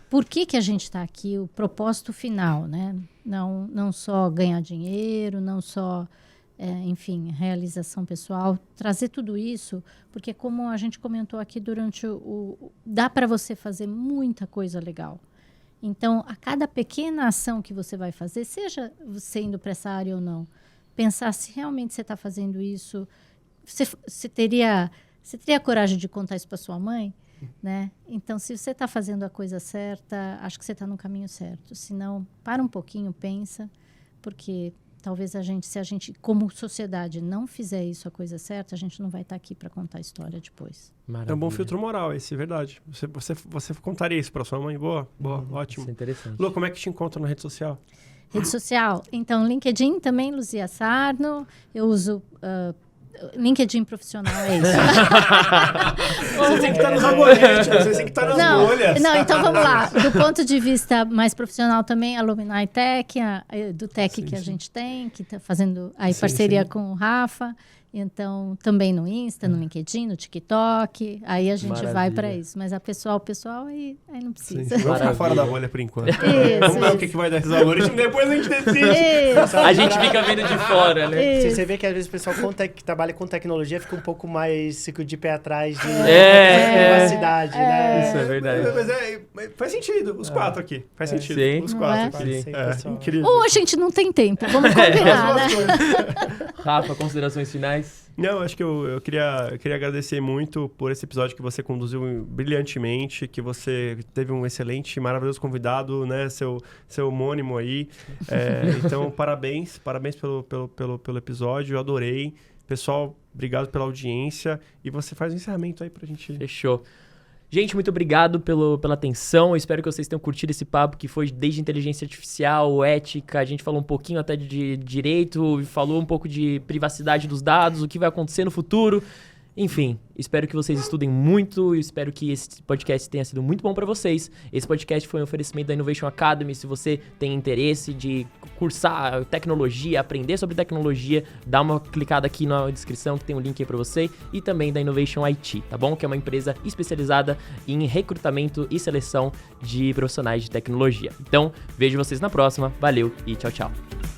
Por que a gente está aqui? O propósito final, né? Não só ganhar dinheiro, não só, enfim, realização pessoal. Trazer tudo isso, porque como a gente comentou aqui durante dá para você fazer muita coisa legal. Então, a cada pequena ação que você vai fazer, seja você indo para essa área ou não, pensar se realmente você está fazendo isso. Você teria coragem de contar isso para sua mãe? Né? Então, se você está fazendo a coisa certa, acho que você está no caminho certo. Se não, para um pouquinho, pensa, porque talvez se a gente, como sociedade, não fizer isso a coisa certa, a gente não vai estar aqui para contar a história depois. Maravilha. É um bom filtro moral esse, é verdade. Você contaria isso para sua mãe? Boa, ótimo. Isso é interessante. Lu, como é que te encontra na rede social? Rede social? Então, LinkedIn também, Luzia Sarno. Eu uso... LinkedIn profissional, é isso. Você tem que estar nos rabonetes, você tem que estar nas bolhas. Não, então vamos lá. Do ponto de vista mais profissional também, a Alumni Tech, do Tech que a gente tem, que está fazendo aí parceria com o Rafa. Então, também no Insta, no LinkedIn, no TikTok. Aí a gente vai para isso. Mas a pessoal, aí não precisa. Vamos ficar fora da bolha por enquanto. Vamos ver o que vai dar esses algoritmos, depois a gente decide. A gente fica vendo de fora, né? Você vê que às vezes o pessoal conta que trabalha trabalha com tecnologia fica um pouco mais de pé atrás de privacidade, né? Isso é verdade. Mas faz sentido, os 4 aqui. Faz sentido. Sim. Os 4 aqui. Sim. Incrível. Ou a gente não tem tempo, vamos combinar, né? Rafa, considerações finais? Não, acho que eu queria agradecer muito por esse episódio que você conduziu brilhantemente, que você teve um excelente, maravilhoso convidado, né? Seu homônimo aí. Então, parabéns pelo episódio, eu adorei. Pessoal, obrigado pela audiência. E você faz o encerramento aí pra gente... Fechou. Gente, muito obrigado pela atenção. Eu espero que vocês tenham curtido esse papo que foi desde inteligência artificial, ética, a gente falou um pouquinho até de direito, falou um pouco de privacidade dos dados, o que vai acontecer no futuro. Enfim, espero que vocês estudem muito e espero que esse podcast tenha sido muito bom para vocês. Esse podcast foi um oferecimento da Innovation Academy. Se você tem interesse de cursar tecnologia, aprender sobre tecnologia, dá uma clicada aqui na descrição que tem um link aí para você. E também da Innovation IT, tá bom? Que é uma empresa especializada em recrutamento e seleção de profissionais de tecnologia. Então, vejo vocês na próxima. Valeu e tchau, tchau.